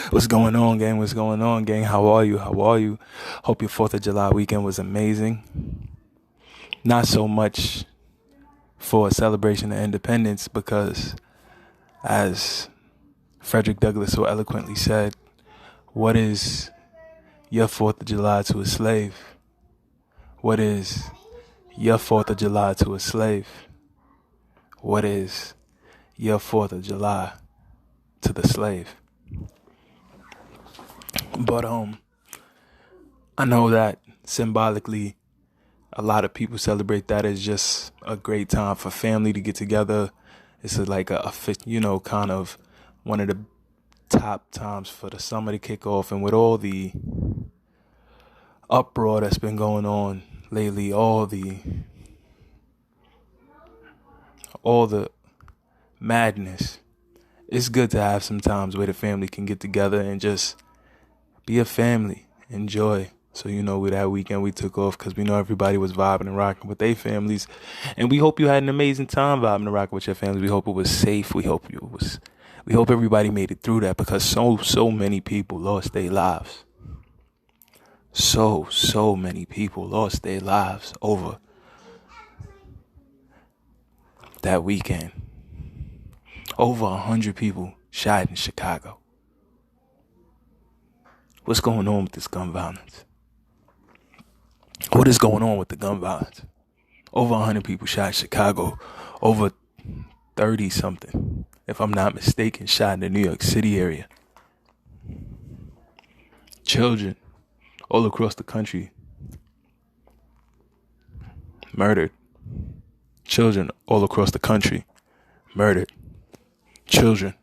What's going on, gang? What's going on, gang? How are you? How are you? Hope your 4th of July weekend was amazing. Not so much for a celebration of independence because, as Frederick Douglass so eloquently said, what is your 4th of July to a slave? What is your 4th of July to a slave? What is your 4th of July to the slave? But I know that symbolically a lot of people celebrate that as just a great time for family to get together. It's like kind of one of the top times for the summer to kick off. And with all the uproar that's been going on lately, all the madness, it's good to have some times where the family can get together and just be a family, enjoy. So, with that weekend we took off because we know everybody was vibing and rocking with their families. And we hope you had an amazing time vibing and rocking with your families. We hope it was safe. We hope everybody made it through that because so many people lost their lives. So many people lost their lives over that weekend. Over 100 people shot in Chicago. What's going on with this gun violence? What is going on with the gun violence? Over 100 people shot in Chicago. Over 30 something, if I'm not mistaken, shot in the New York City area. Children all across the country murdered. Children all across the country murdered. Children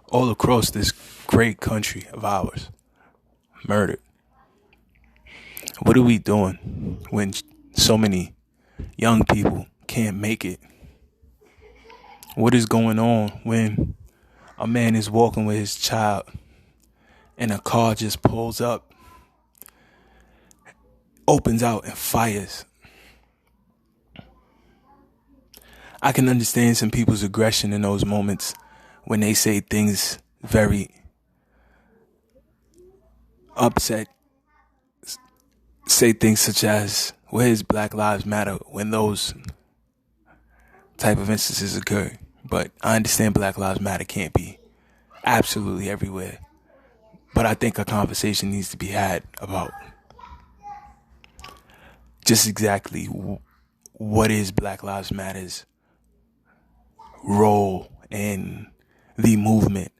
all across this great country of ours murdered. What are we doing when so many young people can't make it? What is going on when a man is walking with his child and a car just pulls up, opens out and fires? I can understand some people's aggression in those moments when they say things very upset, say things such as, where's Black Lives Matter, when those type of instances occur. But I understand Black Lives Matter can't be absolutely everywhere. But I think a conversation needs to be had about just exactly what is Black Lives Matter's role in the movement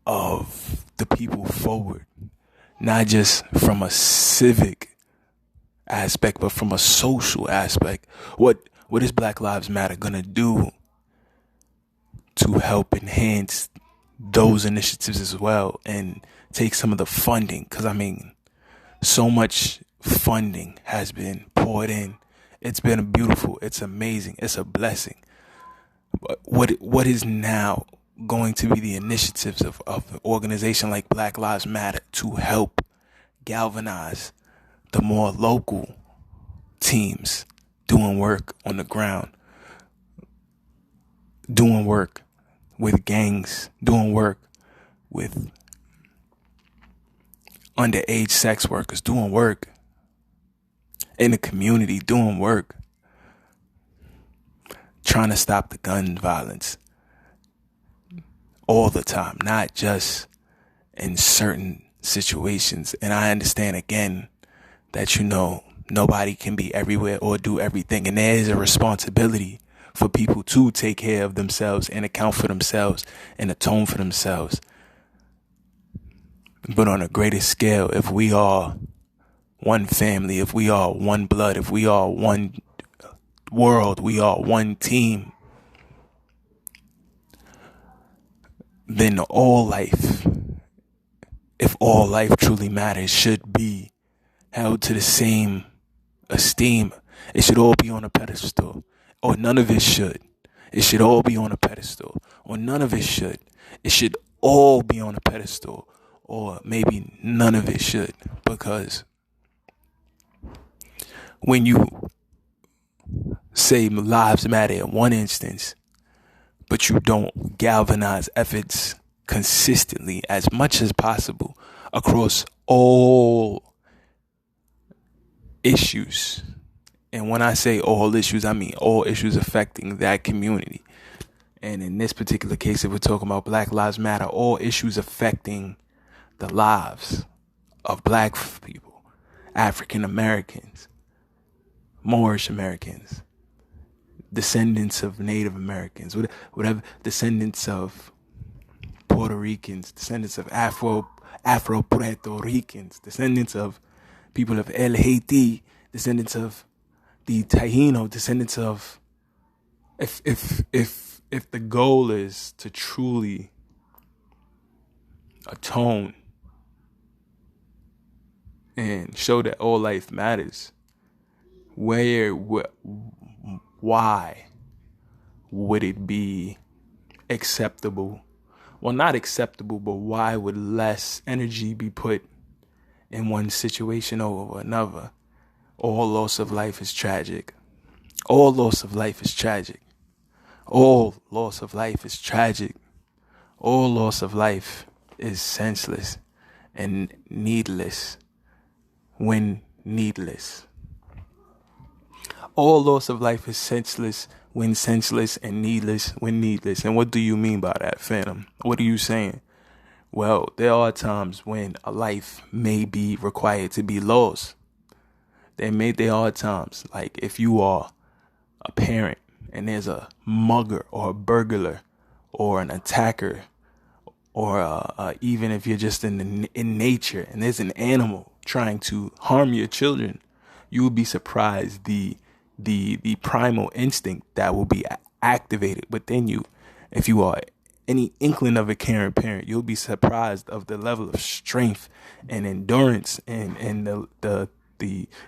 of the people forward. Not just from a civic aspect, but from a social aspect. What is Black Lives Matter gonna do to help enhance those initiatives as well and take some of the funding? Because so much funding has been poured in. It's been beautiful. It's amazing. It's a blessing. But what is now going to be the initiatives of an organization like Black Lives Matter to help galvanize the more local teams doing work on the ground, doing work with gangs, doing work with underage sex workers, doing work in the community, doing work trying to stop the gun violence all the time, not just in certain situations. And I understand again that, nobody can be everywhere or do everything. And there is a responsibility for people to take care of themselves and account for themselves and atone for themselves. But on a greater scale, if we are one family, if we are one blood, if we are one world, we are one team, then if all life truly matters, should be held to the same esteem. It should all be on a pedestal, or none of it should. It should all be on a pedestal, or none of it should. It should all be on a pedestal, or maybe none of it should. Because when you say lives matter in one instance, but you don't galvanize efforts consistently as much as possible across all issues. And when I say all issues, I mean all issues affecting that community. And in this particular case, if we're talking about Black Lives Matter, all issues affecting the lives of Black people, African Americans, Moorish Americans, descendants of Native Americans, whatever, descendants of Puerto Ricans, descendants of Afro Puerto Ricans, descendants of people of El Haiti, descendants of the Taino, descendants of, if the goal is to truly atone and show that all life matters, why would it be acceptable? Well, not acceptable, but why would less energy be put in one situation over another? All loss of life is tragic. All loss of life is tragic. All loss of life is tragic. All loss of life is senseless and needless when needless. All loss of life is senseless when senseless and needless when needless. And what do you mean by that, Phantm? What are you saying? Well, there are times when a life may be required to be lost. There are times, like if you are a parent and there's a mugger or a burglar or an attacker, or even if you're just in nature and there's an animal trying to harm your children, you will be surprised the primal instinct that will be activated within you. If you are any inkling of a caring parent, you'll be surprised of the level of strength and endurance and the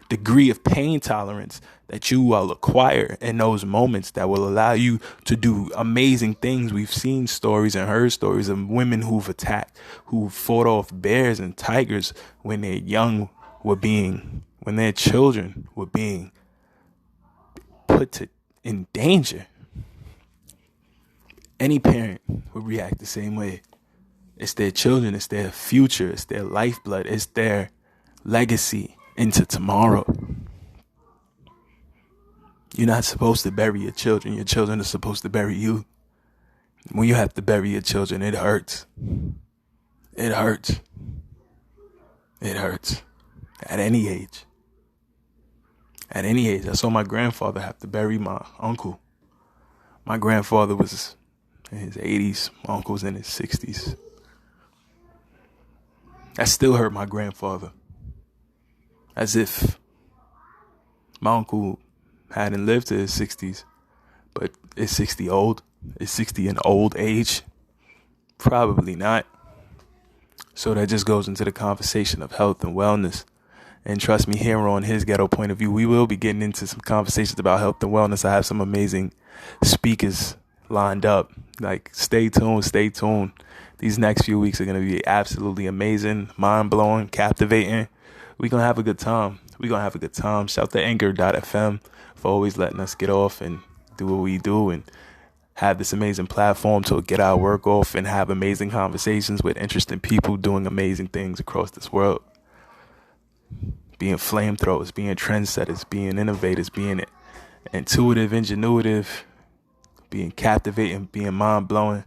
degree of pain tolerance that you will acquire in those moments that will allow you to do amazing things. We've seen stories and heard stories of women who fought off bears and tigers when their when their children were being put in danger. Any parent would react the same way. It's their children, it's their future, it's their lifeblood, it's their legacy into tomorrow. You're not supposed to bury your children. Your children are supposed to bury you. When you have to bury your children, it hurts. It hurts. It hurts. At any age. At any age. I saw my grandfather have to bury my uncle. My grandfather was in his 80s. My uncle's in his 60s. That still hurt my grandfather. As if my uncle hadn't lived to his 60s. But is 60 old? Is 60 an old age? Probably not. So that just goes into the conversation of health and wellness. And trust me, here on his Ghetto point of view, we will be getting into some conversations about health and wellness. I have some amazing speakers lined up. Like, stay tuned. These next few weeks are going to be absolutely amazing, mind-blowing, captivating. We're going to have a good time. Shout to Anchor.fm for always letting us get off and do what we do and have this amazing platform to get our work off and have amazing conversations with interesting people doing amazing things across this world. Being flamethrowers, being trendsetters, being innovators, being intuitive, ingenuitive, being captivating, being mind-blowing,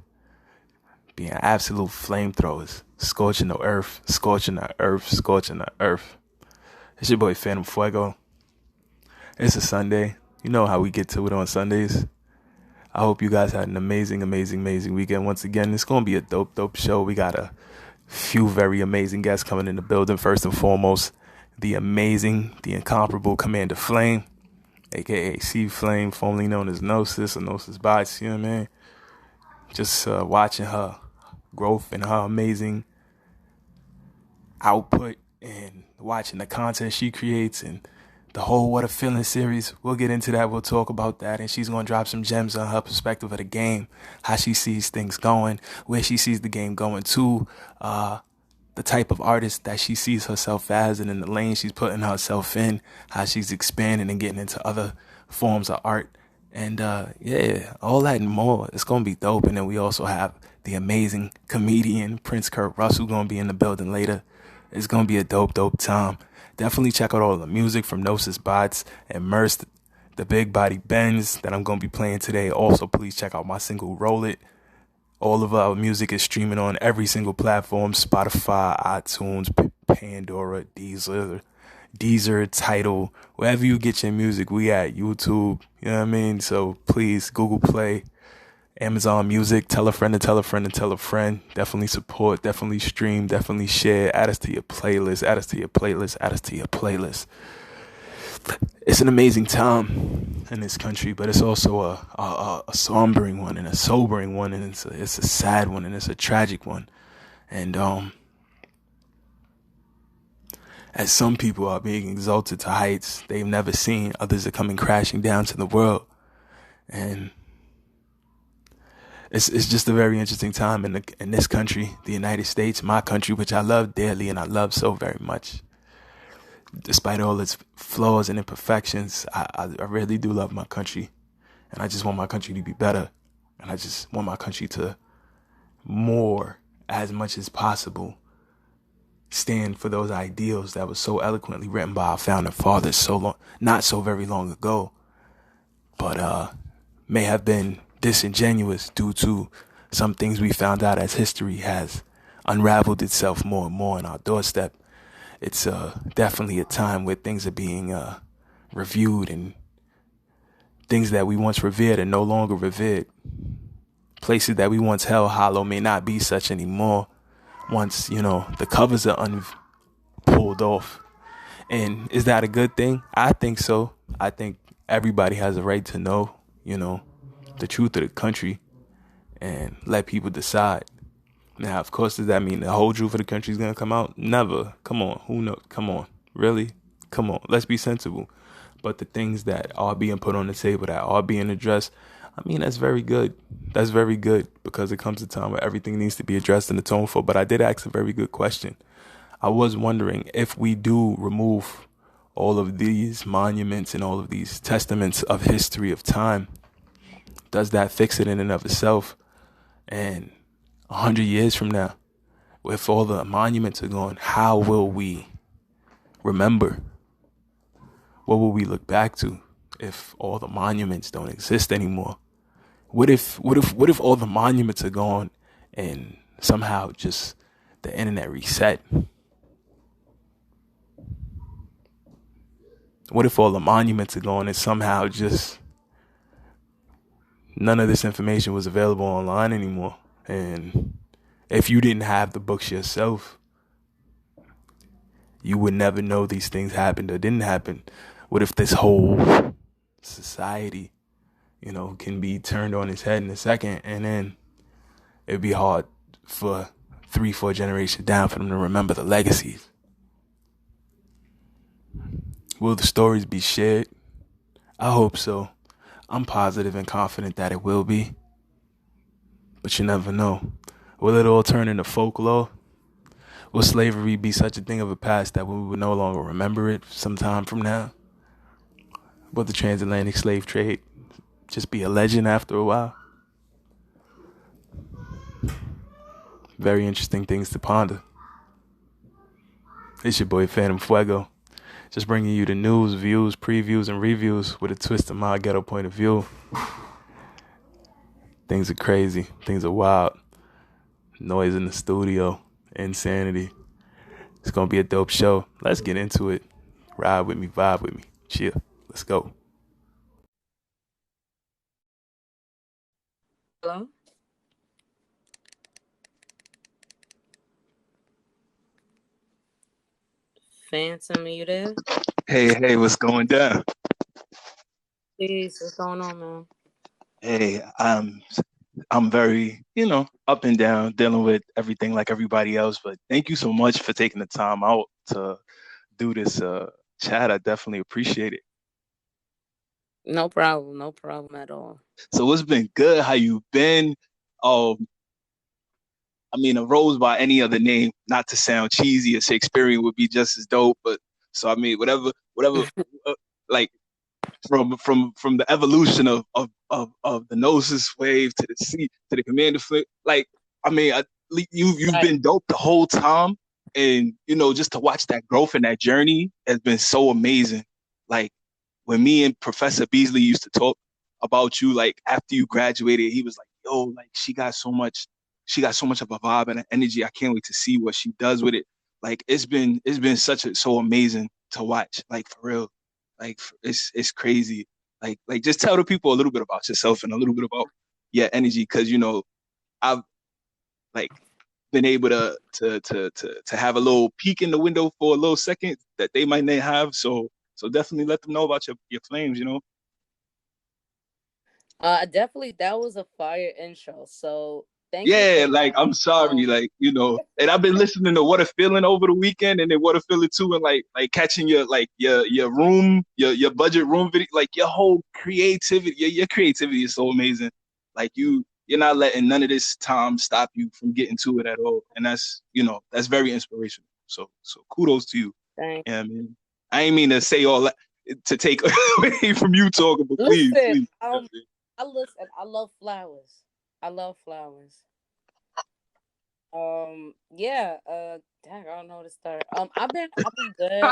being absolute flamethrowers, scorching the earth. It's your boy Phantm Phuego. It's a Sunday. You know how we get to it on Sundays. I hope you guys had an amazing weekend. Once again, it's going to be a dope show. We got a few very amazing guests coming in the building. First and foremost, the amazing, the incomparable Commander Flame, a.k.a. C Flame, formerly known as Gnosis or Gnosis Bites, you know what I mean? Just watching her growth and her amazing output and watching the content she creates and the whole What a Feeling series. We'll get into that. We'll talk about that. And she's going to drop some gems on her perspective of the game, how she sees things going, where she sees the game going to, the type of artist that she sees herself as and in the lane she's putting herself in, how she's expanding and getting into other forms of art And yeah, all that and more. It's gonna be dope. And then we also have the amazing comedian Prince Kurt Russel gonna be in the building later. It's gonna be a dope time. Definitely check out all the music from Gnosis Bots and Merst, the big body bends that I'm gonna be playing today. Also, please check out my single Roll It. All of our music is streaming on every single platform: Spotify, iTunes, Pandora, Deezer, Tidal, wherever you get your music, we at YouTube. You know what I mean? So please, Google Play, Amazon Music, tell a friend to tell a friend to tell a friend. Definitely support, definitely stream, definitely share. Add us to your playlist, add us to your playlist, add us to your playlist. It's an amazing time in this country, but it's also a sombering one and a sobering one, and it's a sad one and it's a tragic one. And as some people are being exalted to heights they've never seen, others are coming crashing down to the world. And it's just a very interesting time in this country, the United States, my country, which I love dearly and I love so very much. Despite all its flaws and imperfections, I really do love my country. And I just want my country to be better. And I just want my country to more, as much as possible, stand for those ideals that were so eloquently written by our founding fathers not so very long ago, but may have been disingenuous due to some things we found out as history has unraveled itself more and more on our doorstep. It's definitely a time where things are being reviewed, and things that we once revered are no longer revered. Places that we once held hollow may not be such anymore once, the covers are pulled off. And is that a good thing? I think so. I think everybody has a right to know, the truth of the country and let people decide. Now, of course, does that mean the whole truth of the country is going to come out? Never. Come on. Who knows? Come on. Really? Come on. Let's be sensible. But the things that are being put on the table, that are being addressed, I mean, that's very good. That's very good, because it comes a time where everything needs to be addressed and atoned for. But I did ask a very good question. I was wondering, if we do remove all of these monuments and all of these testaments of history, of time, does that fix it in and of itself? And 100 years from now, if all the monuments are gone, how will we remember? What will we look back to if all the monuments don't exist anymore? What if all the monuments are gone and somehow just the internet reset? What if all the monuments are gone and somehow just none of this information was available online anymore? And if you didn't have the books yourself, you would never know these things happened or didn't happen. What if this whole society, can be turned on its head in a second, and then it'd be hard for 3-4 generations down for them to remember the legacies? Will the stories be shared? I hope so. I'm positive and confident that it will be. But you never know. Will it all turn into folklore? Will slavery be such a thing of a past that we would no longer remember it sometime from now? Will the transatlantic slave trade just be a legend after a while? Very interesting things to ponder. It's your boy Phantm Phuego, just bringing you the news, views, previews, and reviews with a twist of my ghetto point of view. Things are crazy. Things are wild. Noise in the studio. Insanity. It's going to be a dope show. Let's get into it. Ride with me, vibe with me. Chill. Let's go. Hello? Phantom, are you there? Hey, what's going down? Peace, what's going on, man? Hey, I'm very, up and down, dealing with everything like everybody else. But thank you so much for taking the time out to do this chat. I definitely appreciate it. No problem at all. So what's been good? How you been? Um, I mean, a rose by any other name, not to sound cheesy or Shakespearean, would be just as dope. But so I mean, whatever, like from the evolution of the Gnosis wave to the C to the Commander flip. Like, I mean, you've Right. been dope the whole time, and just to watch that growth and that journey has been so amazing. Like when me and Professor Beasley used to talk about you, like after you graduated, he was like, "Yo, like she got so much of a vibe and an energy. I can't wait to see what she does with it." Like it's been so amazing to watch. Like for real, like it's crazy. Like just tell the people a little bit about yourself and a little bit about your energy, because I've like been able to have a little peek in the window for a little second that they might not have. So definitely let them know about your flames. Definitely that was a fire intro. So thank you Yeah, for like that. I'm sorry, like and I've been listening to What a Feeling over the weekend, and then What a Feeling too, and like catching your room, your budget room video, like your whole creativity, your creativity is so amazing. Like you're not letting none of this time stop you from getting to it at all, and that's very inspirational. So kudos to you. Thank Yeah, man. I ain't mean to say all that to take away from you talking, but please, Listen, please. I love flowers. I love flowers. Yeah, dang, I don't know where to start. I've been good.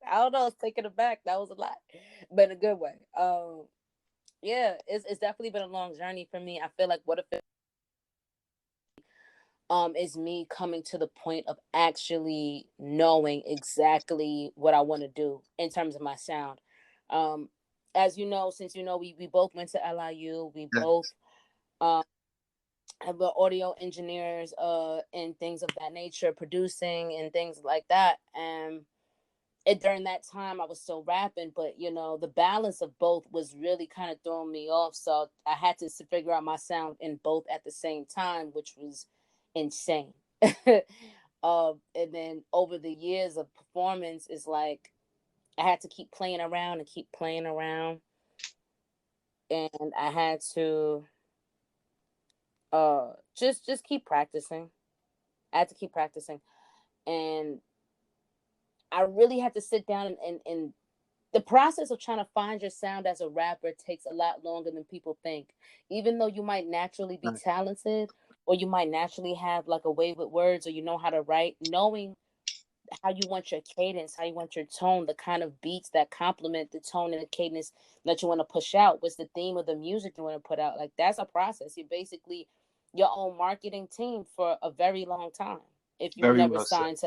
I don't know, it's taking it back. That was a lot, but in a good way. Yeah, it's definitely been a long journey for me. I feel like what if it is me coming to the point of actually knowing exactly what I want to do in terms of my sound. Um, as you know, since we both went to LIU, we Yeah, both um have been audio engineers and things of that nature, producing and things like that. And during that time I was still rapping, but the balance of both was really kind of throwing me off. So I had to figure out my sound in both at the same time, which was insane. And then over the years of performance, is like I had to keep playing around and keep playing around, and I had to just keep practicing. I had to keep practicing, and I really had to sit down and the process of trying to find your sound as a rapper takes a lot longer than people think. Even though you might naturally be right. talented, or you might naturally have like a way with words, or you know how to write, knowing how you want your cadence, how you want your tone, the kind of beats that complement the tone and the cadence that you want to push out, what's the theme of the music you want to put out. Like that's a process. You're basically your own marketing team for a very long time if you've Very never well said. signed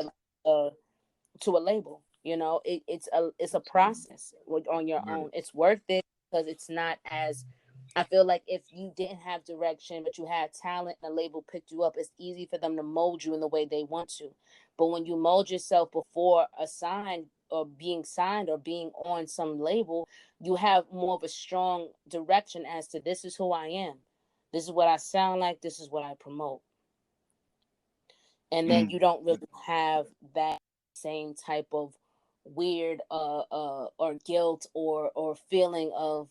to a label. It's a process on your Right. own. It's worth it because it's not as, I feel like if you didn't have direction but you had talent and a label picked you up, it's easy for them to mold you in the way they want to. But when you mold yourself before a sign or being signed or being on some label, you have more of a strong direction as to this is who I am. This is what I sound like. This is what I promote. And then Mm. you don't really have that same type of weird or guilt or feeling of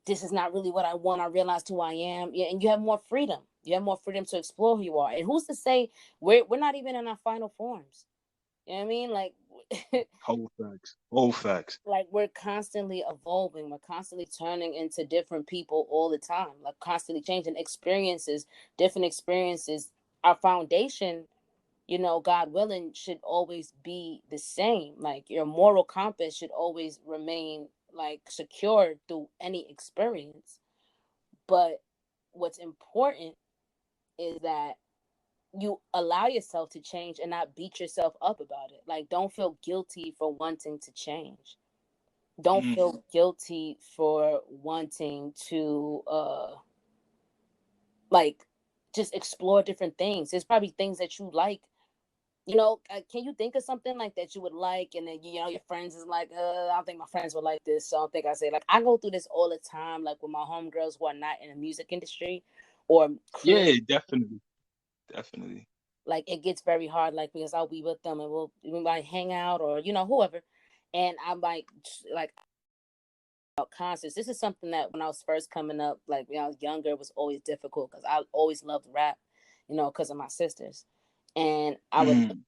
this is not really what I want. I realized who I am. Yeah, and you have more freedom. You have more freedom to explore who you are. And who's to say we're not even in our final forms? You know what I mean? Like Whole facts. Whole facts. like we're constantly evolving. We're constantly turning into different people all the time. Like constantly changing experiences, different experiences. Our foundation, God willing, should always be the same. Like your moral compass should always remain like secure through any experience. But what's important is that you allow yourself to change and not beat yourself up about it. Like don't feel guilty for wanting to change. Don't Mm. feel guilty for wanting to like just explore different things. There's probably things that you like. Can you think of something like that you would like, and then your friends is like, I don't think my friends would like this, so I don't think I say. Like I go through this all the time, like with my homegirls who are not in the music industry or Yeah, create. definitely. Definitely. Like it gets very hard, like because I'll be with them and we might hang out or whoever, and I'm like about concerts. This is something that when I was first coming up, like when I was younger, it was always difficult because I always loved rap, because of my sisters, and I would Mm.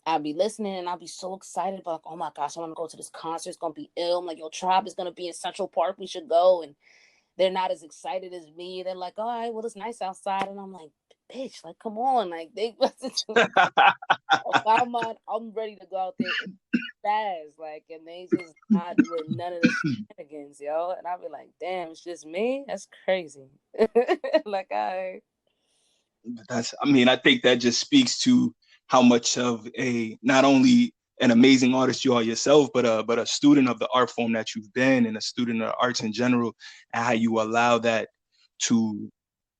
I'll be listening and I'll be so excited about, like, oh my gosh, I want to go to this concert. It's gonna be ill. I'm like, yo, Tribe is gonna be in Central Park. We should go. And they're not as excited as me. They're like, all right, well, it's nice outside. And I'm like, bitch, like, come on, like they. I'm ready to go out there fast, like, and they just not with none of the shenanigans, yo. And I'll be like, damn, it's just me. That's crazy. Like, I. I think that just speaks to how much of a, not only an amazing artist you are yourself, but a student of the art form that you've been, and a student of arts in general, and how you allow that to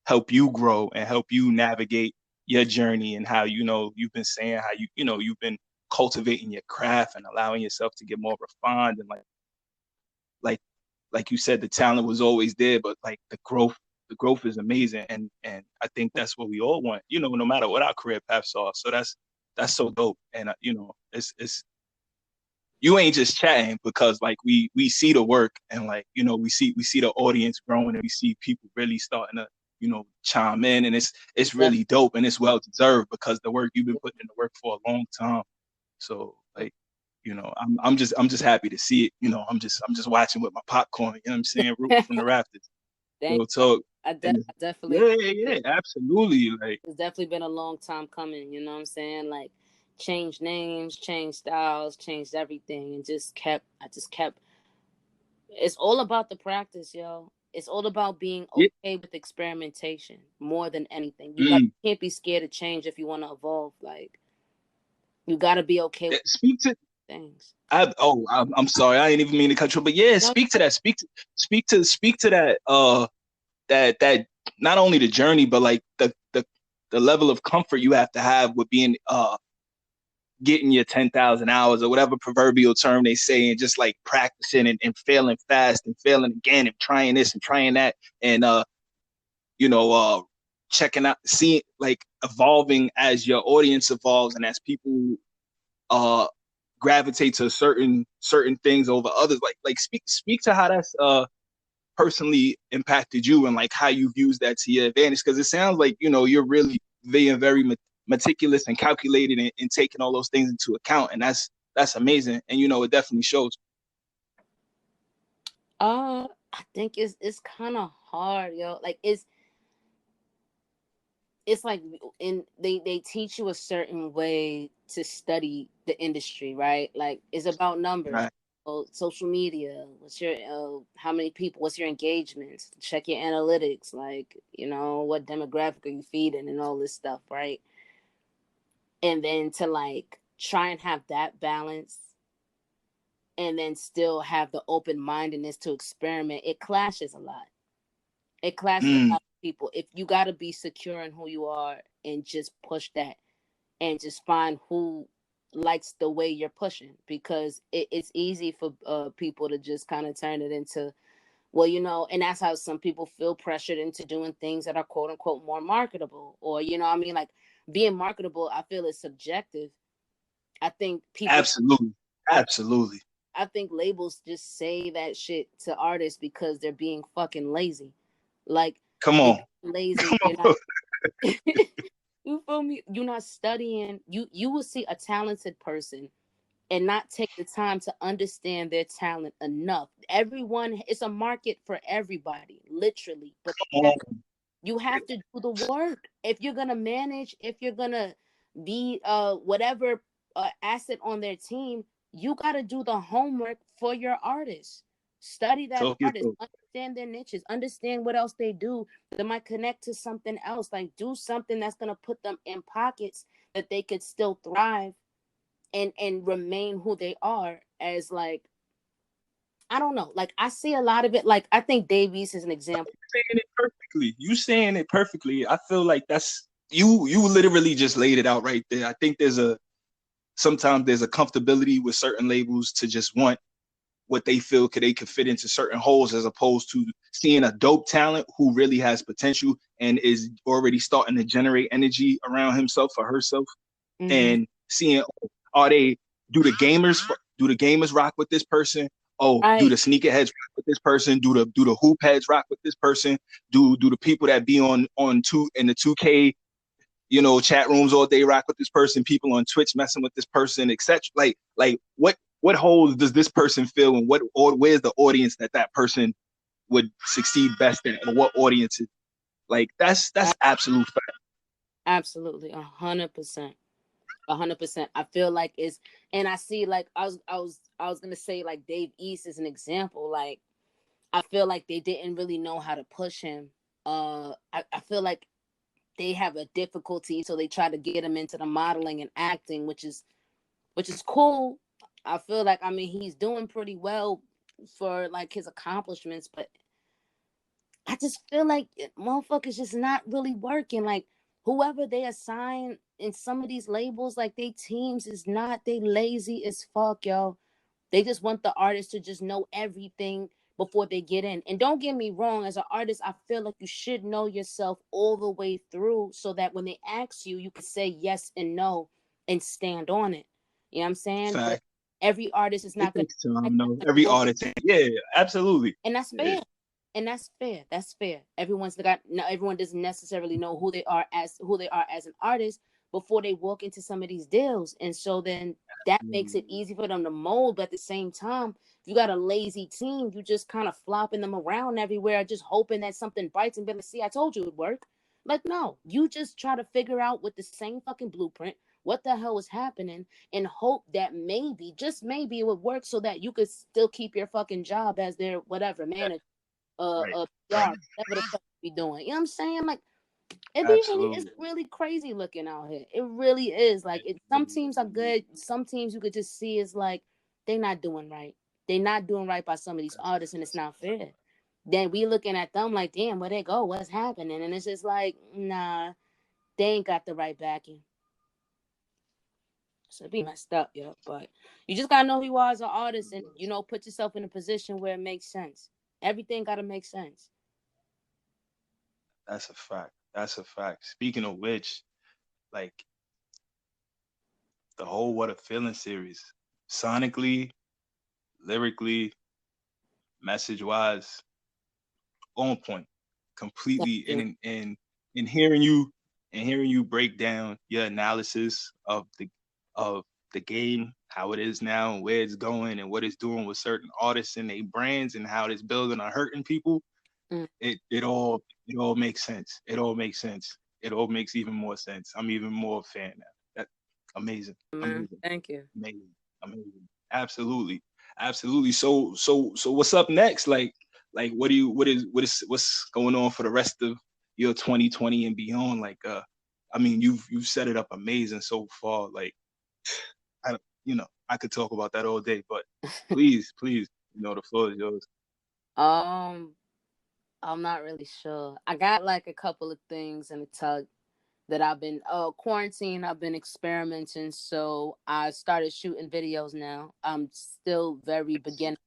help you grow and help you navigate your journey, and how, you've been saying how you've been cultivating your craft and allowing yourself to get more refined, and like like you said, the talent was always there, but like the growth is amazing, and I think that's what we all want, no matter what our career paths are. So that's so dope, and it's you ain't just chatting, because like we see the work, and like we see the audience growing, and we see people really starting to chime in, and it's really dope, and it's well deserved, because the work you've been putting in the work for a long time. So like, I'm just happy to see it. I'm just watching with my popcorn. You know what I'm saying? Rooting from the rafters. Thank Real talk. I And definitely. yeah, absolutely. Like, It's definitely been a long time coming. You know what I'm saying? Like, changed names, changed styles, changed everything, and just kept. I just kept. It's all about the practice, yo. It's all about being yeah, okay with experimentation more than anything. mm, Can't be scared of change if you want to evolve. Like, you got to be okay with speak to. things. I'm sorry. I didn't even mean to cut you, but yeah, No, speak to that. Speak to that. That not only the journey, but like the level of comfort you have to have with being getting your 10,000 hours, or whatever proverbial term they say, and just like practicing, and failing fast and failing again, and trying this and trying that, and you know, checking out, seeing, like, evolving as your audience evolves, and as people uh gravitate to certain things over others. Like speak to how that's personally impacted you, and like how you've used that to your advantage, because it sounds like you're really being very meticulous and calculated, and taking all those things into account, and that's amazing, and it definitely shows. I think it's kind of hard, yo. Like, it's like, in they teach you a certain way to study the industry, right? Like, it's about numbers. Right. Social media, what's your how many people, what's your engagements, check your analytics, like, what demographic are you feeding, and all this stuff, right? And then to, like, try and have that balance, and then still have the open-mindedness to experiment. It clashes a lot. It clashes a Mm, lot with people. If you got to be secure in who you are, and just push that, and just find who likes the way you're pushing, because it's easy for people to just kind of turn it into, well, and that's how some people feel pressured into doing things that are quote unquote more marketable, or, I mean, like, being marketable, I feel, is subjective. I think people, absolutely. I Absolutely. I think labels just say that shit to artists because they're being fucking lazy. Like, Come if on. you're lazy, Come you're not. on. You feel me? You're not studying. You will see a talented person and not take the time to understand their talent enough. Everyone, it's a market for everybody, literally. But Come on. you have to do the work. If you're gonna manage, if you're gonna be whatever asset on their team, you gotta do the homework for your artist. Study that Talk your artist, talk. understand their niches, understand what else they do that might connect to something else. Like, do something that's gonna put them in pockets that they could still thrive and remain who they are, as, like, I don't know. Like, I see a lot of it. Like, I think Davies is an example. Saying it perfectly. You saying it perfectly. I feel like that's you literally just laid it out right there. I think sometimes there's a comfortability with certain labels to just want what they feel they could fit into certain holes, as opposed to seeing a dope talent who really has potential and is already starting to generate energy around himself or herself, Mm-hmm. and seeing, are they, do the gamers rock with this person? Oh, do the Right. sneakerheads rock with this person? Do the hoop heads rock with this person? Do the people that be on two in the 2K you know, chat rooms all day, rock with this person, people on Twitch messing with this person, etc. Like what holes does this person fill, and where's the audience that person would succeed best in, or what audiences? Like that's absolute fact. Absolutely, 100%. 100%. I feel like it's, and I see, like, I was gonna say, like, Dave East is an example. Like, I feel like they didn't really know how to push him. I feel like they have a difficulty, so they try to get him into the modeling and acting, which is cool. I feel like, I mean, he's doing pretty well for like his accomplishments, but I just feel like motherfuckers just not really working. Like, whoever they assign in some of these labels, like, they teams is not, they lazy as fuck, yo. They just want the artist to just know everything before they get in. And don't get me wrong, as an artist, I feel like you should know yourself all the way through, so that when they ask you, you can say yes and no and stand on it. You know what I'm saying? Fact. But every artist is not It going takes time, to. no. Every artist, yeah, absolutely. And that's fair. Yeah. And that's fair. That's fair. Everyone doesn't necessarily know who they are as an artist before they walk into some of these deals. And so then that makes it easy for them to mold. But at the same time, if you got a lazy team, you just kind of flopping them around everywhere, just hoping that something bites and be like, see, I told you it would work. Like, no, you just try to figure out with the same fucking blueprint what the hell is happening, and hope that maybe, just maybe, it would work so that you could still keep your fucking job as their whatever manager, Right. PR, whatever the fuck you be doing. You know what I'm saying? Like, it's really crazy looking out here. It really is. Like, some teams are good. Some teams you could just see is like they not doing right. They not doing right by some of these artists, and it's not fair. Then we looking at them like, damn, where they go? What's happening? And it's just like, nah, they ain't got the right backing. So it'd be messed up, yo. But you just gotta know who you are as an artist, and put yourself in a position where it makes sense. Everything gotta make sense. That's a fact. That's a fact. Speaking of which, like the whole What a Feeling series, sonically, lyrically, message wise, on point, Thank completely. you. And hearing you break down your analysis of the game, how it is now, and where it's going, and what it's doing with certain artists and their brands, and how it's building on hurting people. Mm. It all makes sense. It all makes sense. It all makes even more sense. I'm even more a fan now. That amazing, Man, amazing, thank you. amazing, amazing. Absolutely, absolutely. So what's up next? Like what's going on for the rest of your 2020 and beyond? Like I mean, you've set it up amazing so far. Like I could talk about that all day, but please, the floor is yours. Um, I'm not really sure. I got like a couple of things in the tug that I've been quarantine. I've been experimenting, so I started shooting videos now. I'm still very beginner,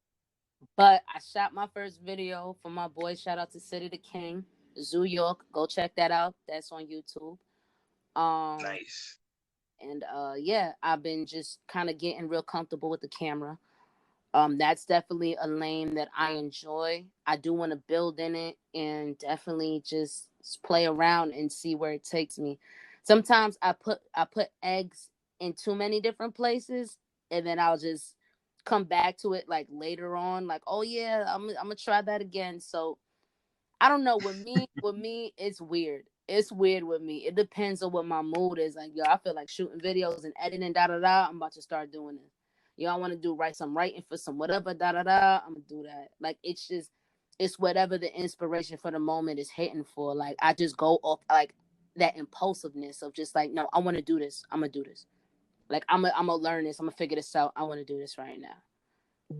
but I shot my first video for my boy. Shout out to City the King, Zoo York. Go check that out. That's on YouTube. Um, Nice. and yeah, I've been just kind of getting real comfortable with the camera. That's definitely a lane that I enjoy. I do want to build in it and definitely just play around and see where it takes me. Sometimes I put eggs in too many different places, and then I'll just come back to it like later on, like, oh yeah, I'm gonna try that again. So I don't know. With me, it's weird. It's weird with me. It depends on what my mood is. Like, yo, I feel like shooting videos and editing, da da da. I'm about to start doing this. Yo, I want to write some writing for some whatever, da da da. I'm gonna do that. Like, it's whatever the inspiration for the moment is hitting for. Like, I just go off like that impulsiveness of just like, no, I want to do this. I'm gonna do this. Like, I'm gonna learn this. I'm gonna figure this out. I want to do this right now.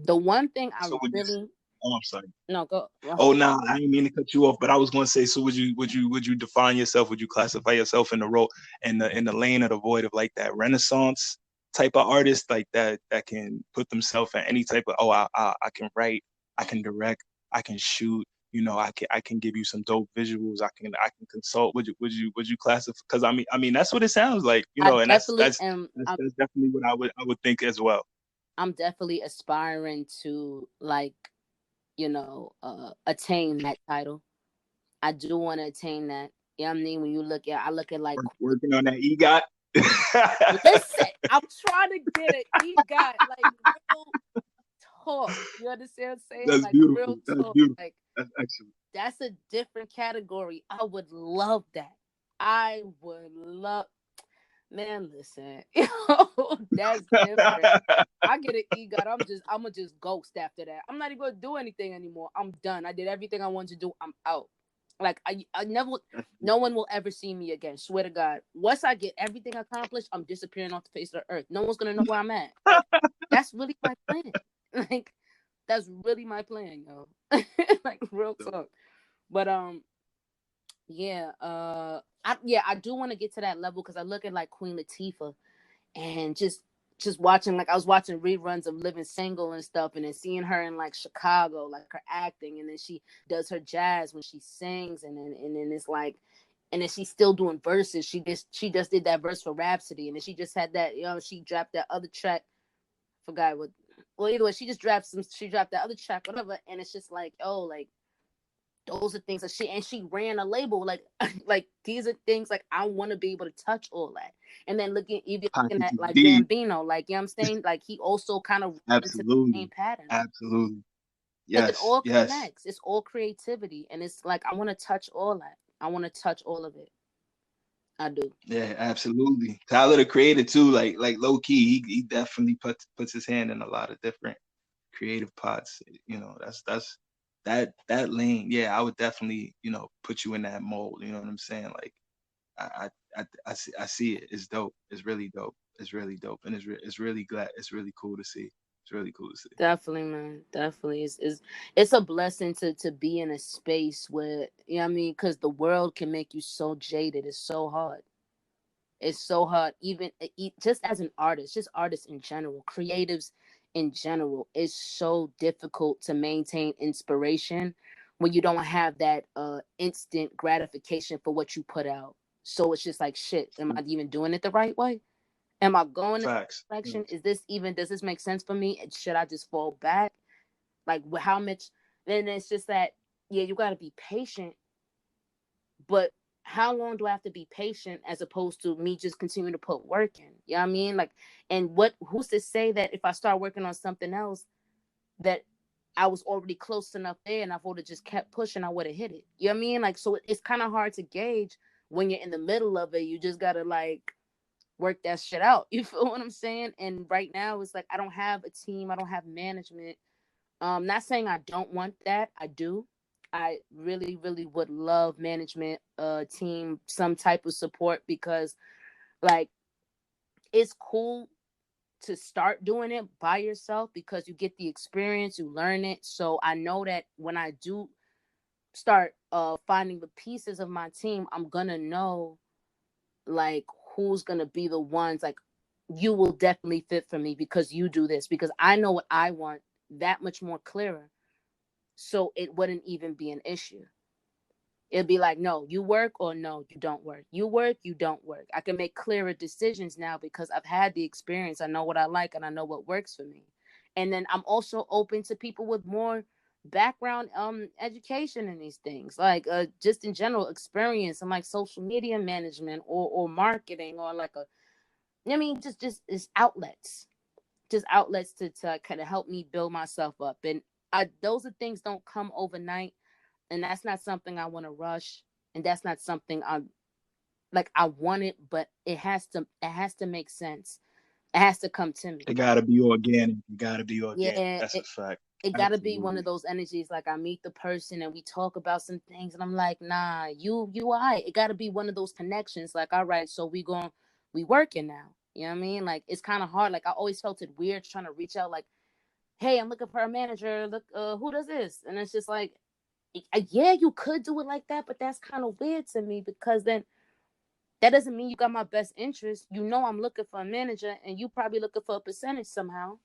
The one thing I So would you? really Oh, I'm sorry. no go. Oh no, I didn't mean to cut you off, but I was going to say. So would you define yourself? Would you classify yourself in the role in the lane of the void of like that Renaissance type of artist, like that can put themselves in any type of I can write, I can direct, I can shoot. I can give you some dope visuals. I can consult. Would you classify? Because I mean that's what it sounds like. I And that's definitely that's am. that's, that's definitely what I would think as well. I'm definitely aspiring to, like, attain that title. I do want to attain that. You know what I mean? When you look at, I look at like, Working on that EGOT. listen, I'm trying to get it. He got like real talk. You understand what I'm saying? That's Like beautiful. real That's talk. beautiful. Like That's excellent. that's a different category. I would love that. I would love. Man, listen, that's different. I get an EGOT. I'm gonna just ghost after that. I'm not even gonna do anything anymore. I'm done. I did everything I wanted to do. I'm out. Like I never, no one will ever see me again. Swear to God. Once I get everything accomplished, I'm disappearing off the face of the earth. No one's gonna know where I'm at. Like that's really my plan. Like that's really my plan, yo. Like real talk. But yeah, I do want to get to that level because I look at like Queen Latifah and just watching, like I was watching reruns of Living Single and stuff, and then seeing her in like Chicago, like her acting, and then she does her jazz when she sings, and then it's like, and then she's still doing verses. She just did that verse for Rhapsody, and then she just had that, she dropped that other track. Forgot what. Well, either way, she dropped that other track, whatever, and it's just like, oh, like those are things that she ran a label, like like these are things like I want to be able to touch all that. And then even looking Pockets at is like deep. Bambino, like, you know what I'm saying, like he also kind of into the same Absolutely. pattern. Absolutely. Like it Yes. all Yes. connects. It's all creativity, and it's like I want to touch all that. I want to touch all of it. I do. Yeah, absolutely. Tyler the Creator too, like low key, he definitely puts his hand in a lot of different creative pots. That lane. Yeah, I would definitely, put you in that mold. You know what I'm saying? Like I see it. It's dope. It's really dope. It's really dope, and it's really glad. It's really cool to see. It's really cool to see. Definitely, man. Definitely, it's a blessing to be in a space where, you know what I mean, because the world can make you so jaded. It's so hard. It's so hard, even just as an artist, just artists in general, creatives in general. It's so difficult to maintain inspiration when you don't have that instant gratification for what you put out. So it's just like, shit, am I even doing it the right way? Am I going in Facts. the direction? Does this make sense for me? And should I just fall back? Like, how much? Then it's just that, yeah, you got to be patient, but how long do I have to be patient as opposed to me just continuing to put work in? You know what I mean? Like, and who's to say that if I start working on something else that I was already close enough there and I would have just kept pushing, I would have hit it. You know what I mean? Like, so it's kind of hard to gauge when you're in the middle of it. You just got to like work that shit out. You feel what I'm saying? And right now it's like, I don't have a team. I don't have management. Not saying I don't want that. I do. I really, really would love management, team, some type of support, because like it's cool to start doing it by yourself because you get the experience, you learn it. So I know that when I do start finding the pieces of my team, I'm gonna know like who's gonna be the ones like you will definitely fit for me because you do this, because I know what I want that much more clearer. So it wouldn't even be an issue. It'd be like, no, you work, or no, you don't work. You work, you don't work. I can make clearer decisions now because I've had the experience. I know what I like and I know what works for me. And then I'm also open to people with more background education in these things, like just in general experience and like social media management or marketing, or like I mean just is outlets. Just outlets to kind of help me build myself up. And those are things don't come overnight, and that's not something I want to rush, and that's not something I want it, but it has to make sense. It has to come to me. It gotta be organic. It gotta be organic. Yeah, That's a fact. it got to be one of Absolutely. those energies, like I meet the person and we talk about some things and I'm like, nah, you all right. It got to be one of those connections, like, all right, so we working now. You know what I mean? Like, it's kind of hard. Like, I always felt it weird trying to reach out, like, hey, I'm looking for a manager, look, who does this? And it's just like, yeah, you could do it like that, but that's kind of weird to me, because then that doesn't mean you got my best interest. I'm looking for a manager and you probably looking for a percentage somehow.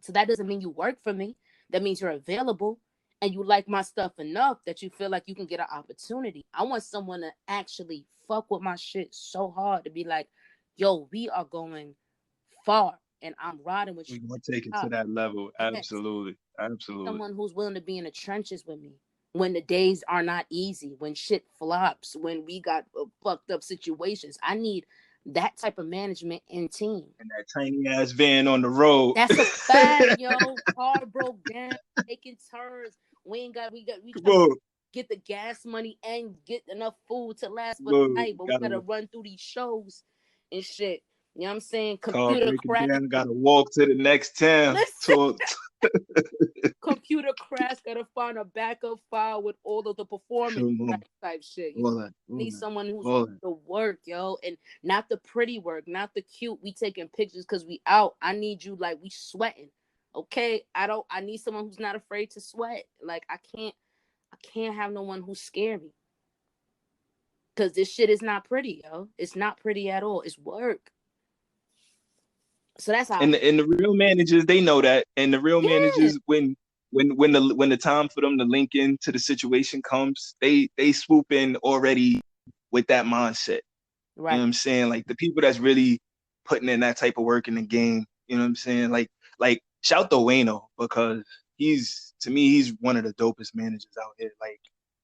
So that doesn't mean you work for me. That means you're available and you like my stuff enough that you feel like you can get an opportunity. I want someone to actually fuck with my shit so hard to be like, yo, we are going far and I'm riding with you. We're gonna take it to Top. that level. Yes. Absolutely. Absolutely. Someone who's willing to be in the trenches with me. when the days are not easy, when shit flops, when we got fucked up situations. I need that type of management and team. And that tiny ass van on the road. That's a fact, yo. Car broke down, taking turns. We Come trying to on, get the gas money and get enough food to last come for the on. night, but we gotta Gotta run through these shows and shit. You know what I'm saying? car Computer breaking crash. down. Gotta walk to the next town. Listen, To computer crash. Gotta find a backup file with all of the performance come track on, type shit. You all that, all need that, someone who's all that. the work, yo, and not the pretty work, not the cute. We taking pictures because we out. I need you like we sweating. Okay, I need someone who's not afraid to sweat. Like I can't have no one who's scary. Cause this shit is not pretty, yo. It's not pretty at all. It's work. So that's how. And the real managers, they know that. And the real Yeah. managers, when the time for them to link into the situation comes, they swoop in already with that mindset. You know Right. what I'm saying? Like the people that's really putting in that type of work in the game. You know what I'm saying? Like shout to Wayno, because he's, to me, he's one of the dopest managers out here. Like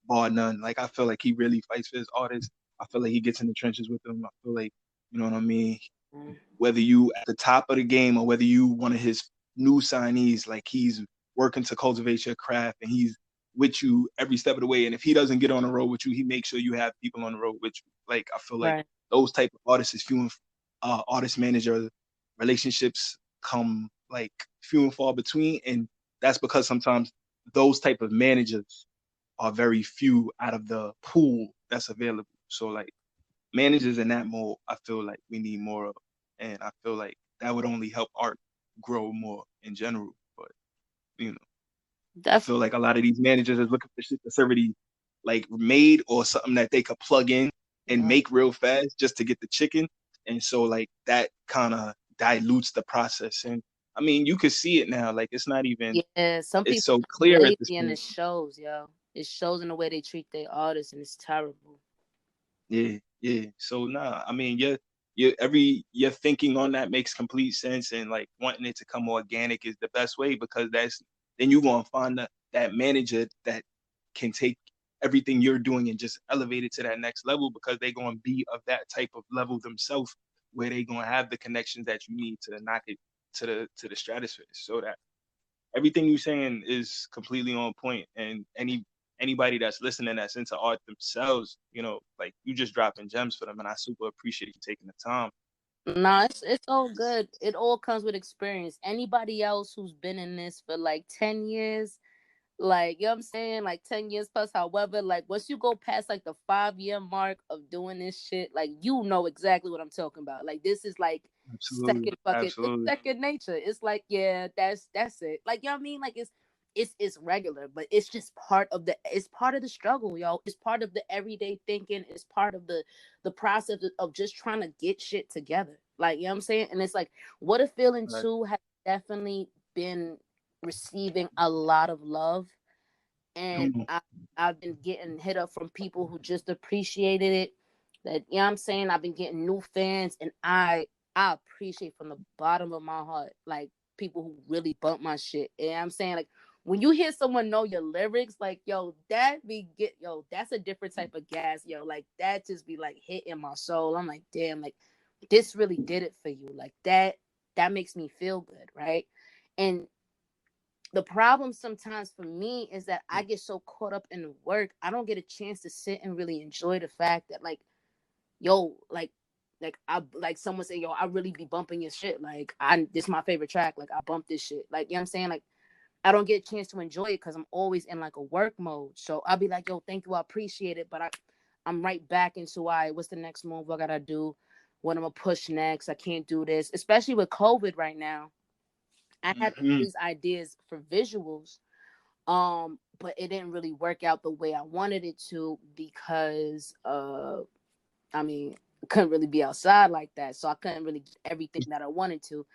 bar none. Like I feel like he really fights for his artists. I feel like he gets in the trenches with them. I feel like, you know what I mean? Mm. Whether you at the top of the game or whether you one of his new signees, like he's working to cultivate your craft and he's with you every step of the way. And if he doesn't get on the road with you, he makes sure you have people on the road with you. Like I feel like Right. those type of artists is few and artist manager relationships come like few and far between, and that's because sometimes those type of managers are very few out of the pool that's available. So like managers in that mode, I feel like we need more of, and I feel like that would only help art grow more in general. But you know, I Definitely. feel like a lot of these managers are looking for shit that's already like made or something that they could plug in and Yeah. make real fast just to get the chicken, and so like that kind of dilutes the process. And I mean, you could see it now. Like it's not even. Yeah. Some It's people so are clear at this lazy and point. it shows, yo. It shows in the way they treat their artists, and it's terrible. Yeah, yeah. So nah, I mean, your thinking on that makes complete sense, and like wanting it to come organic is the best way, because that's then you're gonna find that manager that can take everything you're doing and just elevate it to that next level, because they're gonna be of that type of level themselves, where they're gonna have the connections that you need to knock it to the stratosphere. So that everything you're saying is completely on point, and anybody that's listening that's into art themselves, like you just dropping gems for them, and I super appreciate you taking the time. Nah, it's all good. It all comes with experience. Anybody else who's been in this for like 10 years, like, you know what I'm saying? Like 10 years plus, however, like once you go past like the 5 year mark of doing this shit, like you know exactly what I'm talking about. Like this is like Absolutely, it's absolutely. second nature. It's like, yeah, that's it. Like, you know what I mean? Like it's regular, but it's just it's part of the struggle, yo. It's part of the everyday thinking. It's part of the process of just trying to get shit together. Like, you know what I'm saying? And it's like, what a feeling Right. too has definitely been receiving a lot of love, and Come on. I've been getting hit up from people who just appreciated it. That, you know what I'm saying? I've been getting new fans, and I appreciate from the bottom of my heart, like people who really bump my shit. You know what I'm saying? Like when you hear someone know your lyrics, like, yo, that's a different type of gas, yo. Like that just be like hitting my soul. I'm like, damn, like this really did it for you. Like that makes me feel good, right? And the problem sometimes for me is that I get so caught up in the work, I don't get a chance to sit and really enjoy the fact that, like, yo, I like someone say, yo, I really be bumping your shit. Like, this is my favorite track. Like, I bump this shit. Like, you know what I'm saying? Like, I don't get a chance to enjoy it because I'm always in like a work mode. So I'll be like, yo, thank you, I appreciate it, but I'm right back into, all right, what's the next move I gotta do? What I'm gonna push next? I can't do this, especially with COVID right now. I had all Hmm. these ideas for visuals, but it didn't really work out the way I wanted it to because I mean, I couldn't really be outside like that, so I couldn't really get everything that I wanted to,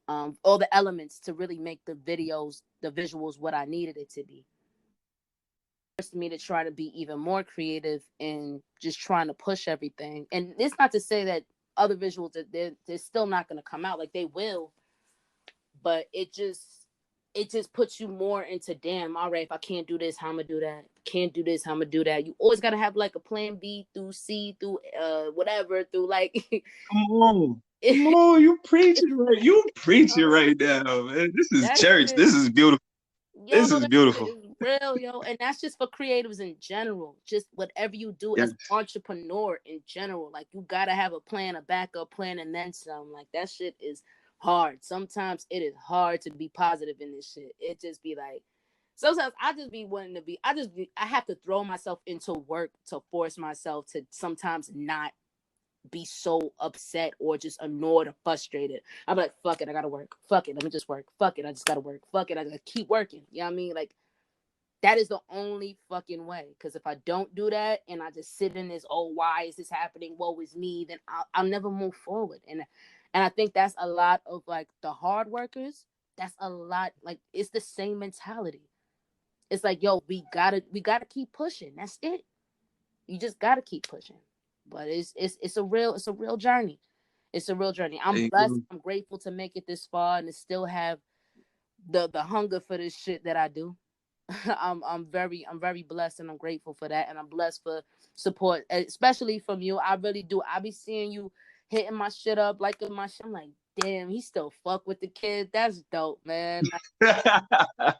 all the elements to really make the visuals what I needed it to be. Forced me to try to be even more creative and just trying to push everything. And it's not to say that other visuals that they're still not going to come out, like they will, but it just puts you more into, damn, all right, if I can't do this, how I'm gonna do that? Can't do this, how I'm gonna do that? You always gotta have like a plan B through C, through whatever, through like Come on, you preaching right. You preaching right now, man. This is that church. shit, This is beautiful. yo, This is that shit beautiful. is real, yo. And that's just for creatives in general. Just whatever you do Yes. as an entrepreneur in general. Like you gotta have a plan, a backup plan, and then some. Like that shit is hard. Sometimes it is hard to be positive in this shit. It just be like sometimes I just be wanting to be I have to throw myself into work to force myself to sometimes not be so upset or just annoyed or frustrated. I'm like, fuck it, I gotta work. Fuck it, let me just work. Fuck it, I just gotta work. Fuck it, I gotta keep working. You know what I mean? Like, that is the only fucking way. Because if I don't do that and I just sit in this, oh, why is this happening? Woe is me, then I'll never move forward. And I think that's a lot of like the hard workers. That's a lot. Like, it's the same mentality. It's like, yo, we gotta keep pushing. That's it. You just gotta keep pushing. But it's a real journey. It's a real journey. I'm There you blessed. go. I'm grateful to make it this far and to still have the hunger for this shit that I do. I'm very blessed and I'm grateful for that, and I'm blessed for support, especially from you. I really do. I be seeing you hitting my shit up, liking my shit. I'm like, damn, he still fuck with the kid. That's dope, man.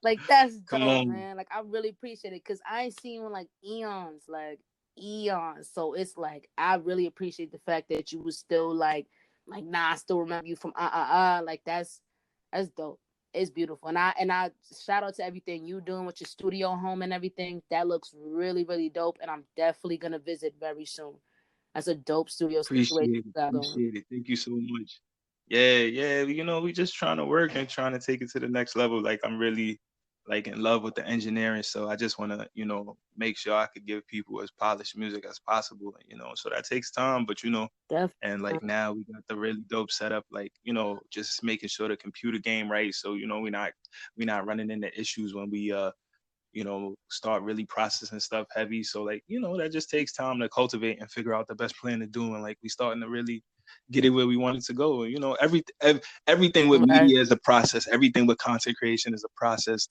Like that's Come dope, on. man. Like I really appreciate it because I ain't seen one like eons. So it's like I really appreciate the fact that you was still like nah, I still remember you from like that's dope. It's beautiful, and I shout out to everything you doing with your studio home and everything. That looks really really dope, and I'm definitely gonna visit very soon. That's a dope studio situation Appreciate it. you got going. Appreciate it. Thank you so much. Yeah, yeah. We just trying to work and trying to take it to the next level. Like I'm really like in love with the engineering. So I just wanna, make sure I could give people as polished music as possible. So that takes time, but and like Definitely. now we got the really dope setup, like, just making sure the computer game right. So, we're not running into issues when we start really processing stuff heavy. So like, that just takes time to cultivate and figure out the best plan to do. And like we starting to really get it where we want it to go. Everything with Right. media is a process. Everything with content creation is a process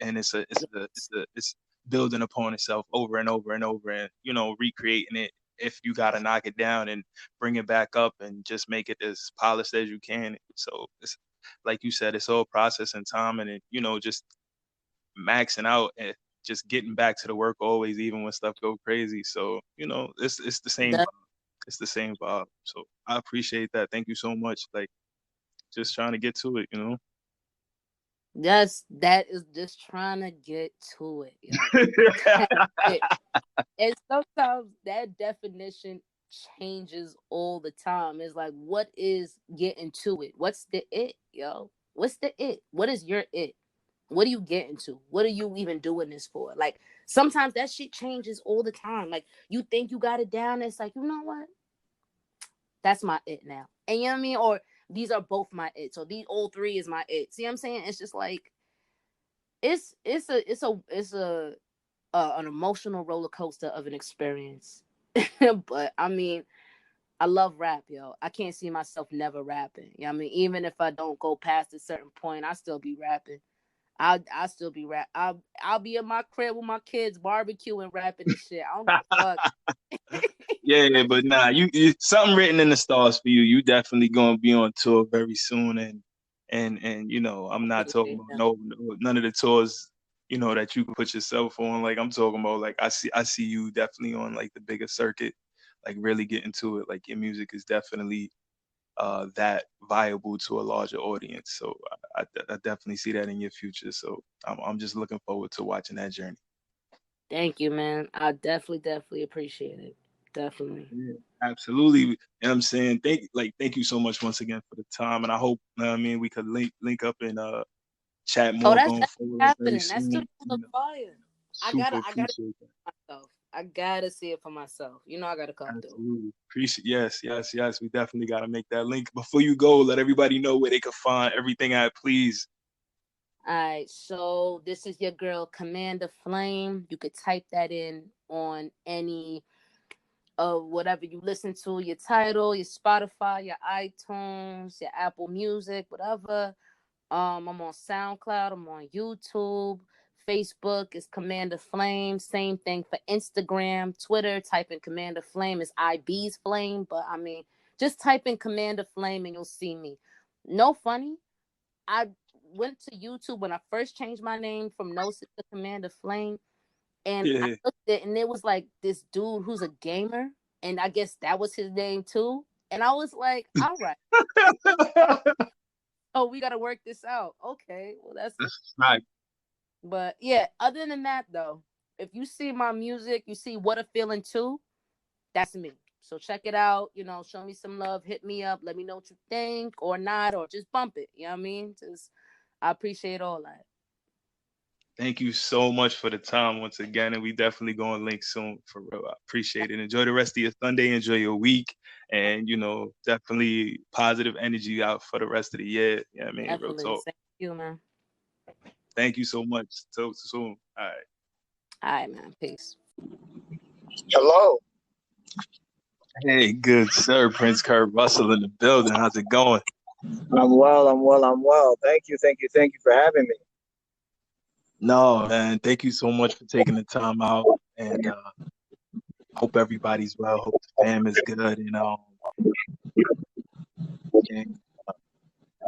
and it's building upon itself over and over and over and, recreating it. If you got to knock it down and bring it back up and just make it as polished as you can. So it's like you said, it's all process and time and just maxing out and just getting back to the work always, even when stuff go crazy. So it's the same. That It's the same vibe. So I appreciate that. Thank you so much. Like just trying to get to it. that is just trying to get to it, yo. That's it. And sometimes that definition changes all the time. It's like, what is getting to it? What's the it, yo? What's the it? What is your it? What are you getting to? What are you even doing this for? Like, sometimes that shit changes all the time. Like, you think you got it down. It's like, you know what? That's my it now. And you know what I mean? Or these are both my it. So these all three is my it. See what I'm saying? It's just like, it's a an emotional roller coaster of an experience. But I mean, I love rap, yo. I can't see myself never rapping. You know what I mean? Even if I don't go past a certain point, I still be rapping. I'll still be rap. I'll be in my crib with my kids barbecuing, rapping and shit. I don't give a fuck. Yeah, but nah, you something written in the stars for you. You definitely gonna be on tour very soon, and I'm not talking Appreciate about that. none of the tours that you can put yourself on. Like I'm talking about like I see you definitely on like the bigger circuit, like really getting to it. Like your music is definitely that viable to a larger audience. So I definitely see that in your future. So I'm just looking forward to watching that journey. Thank you, man. I definitely appreciate it. Definitely. Yeah, absolutely. I'm saying thank you so much once again for the time, and I hope I mean we could link up and chat Oh, more that's going definitely forward very happening. That soon. studio look fire. Super I gotta appreciate that. see it for myself. I gotta see it for myself. You know, I gotta come through. Absolutely appreciate. Yes, yes, yes. We definitely got to make that link. Before you go, let everybody know where they can find everything at, please. All right, so this is your girl Commander Flame. You could type that in on any of whatever you listen to, your title, your Spotify, your iTunes, your Apple Music, whatever. I'm on SoundCloud. I'm on YouTube. Facebook is Commander Flame. Same thing for Instagram. Twitter, type in Commander Flame. Is IB's Flame. But I mean, just type in Commander Flame and you'll see me. No funny. I went to YouTube when I first changed my name from Gnosis to Commander Flame. And I Yeah. looked at it and it was like this dude who's a gamer. And I guess that was his name too. And I was like, all right. Oh, we got to work this out. Okay. Well, that's Right. But yeah, other than that though, if you see my music, you see What a Feeling Too, that's me. So check it out, show me some love, hit me up, let me know what you think or not, or just bump it. You know what I mean? Just I appreciate all that. Thank you so much for the time once again, and we definitely going to link soon. For real, I appreciate it. Enjoy the rest of your Sunday. Enjoy your week, and definitely positive energy out for the rest of the year. Yeah, I mean, real Definitely. talk. Thank you, man. Thank you so much. Talk soon. All right. All right, man. Peace. Hello. Hey, good sir, Prince Kurt Russel in the building. How's it going? I'm well. I'm well. I'm well. Thank you. Thank you. Thank you for having me. No, man. Thank you so much for taking the time out, and hope everybody's well. Hope the fam is good. And,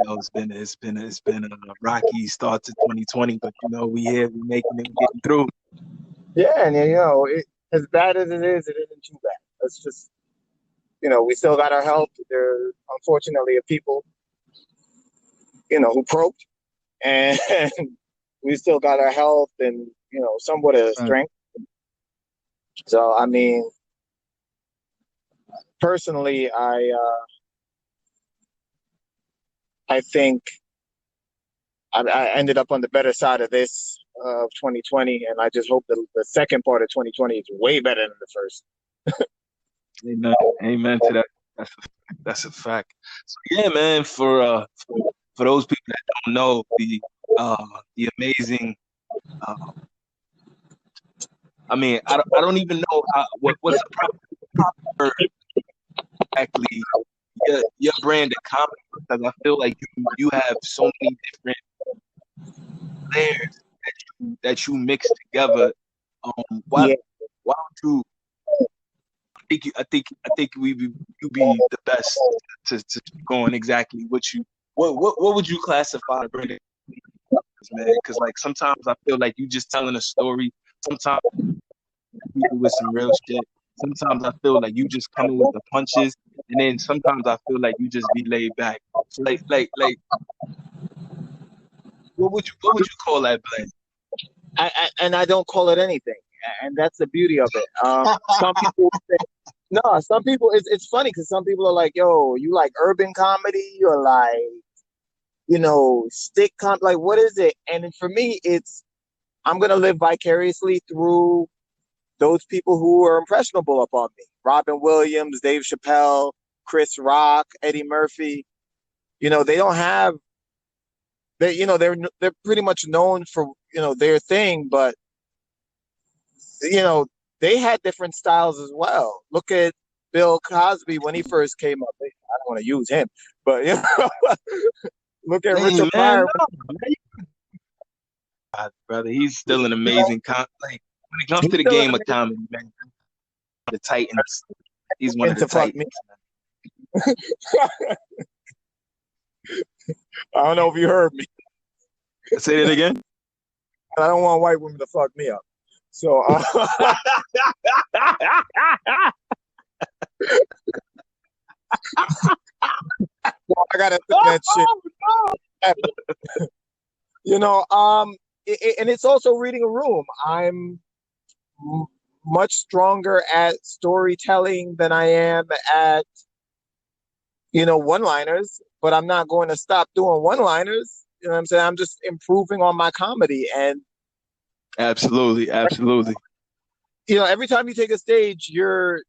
it's been a rocky start to 2020, but we here, we making it, we getting through. Yeah, and as bad as it isn't too bad. Let's just, we still got our health. There, unfortunately, are people, who croaked, and we still got our health and somewhat of strength. So, I mean, personally, I think I ended up on the better side of this of 2020, and I just hope that the second part of 2020 is way better than the first. Amen. Amen to that. That's a fact. So yeah, man. For those people that don't know the amazing. I don't even know what's the proper word exactly. Your brand of comedy, because I feel like you have so many different layers that you mix together. Why Yeah. why don't you? I think you be the best to speak on exactly what would you classify the brand as, man? Because like sometimes I feel like you just telling a story. Sometimes people with some real shit. Sometimes I feel like you just coming with the punches, and then sometimes I feel like you just be laid back. So like, what would you call that blend? And I don't call it anything, and that's the beauty of it. Some people say, no, some people it's funny because some people are like, "Yo, you like urban comedy or like stick like what is it?" And for me, it's I'm gonna live vicariously through those people who are impressionable upon me: Robin Williams, Dave Chappelle, Chris Rock, Eddie Murphy. They don't have they're pretty much known for their thing, but you know, they had different styles as well. Look at Bill Cosby when he first came up. I don't want to use him, but look at Hey Richard man, Pryor. no, brother, he's still an amazing like when it comes He's to the still game of comedy, man. The Titans, he's one of the to fuck me. Titans. I don't know if you heard me. Say that again. I don't want white women to fuck me up. So I gotta think that shit. And it's also reading a room. I'm much stronger at storytelling than I am at one-liners, but I'm not going to stop doing one-liners. You know what I'm saying? I'm just improving on my comedy. And Absolutely. every time you take a stage, you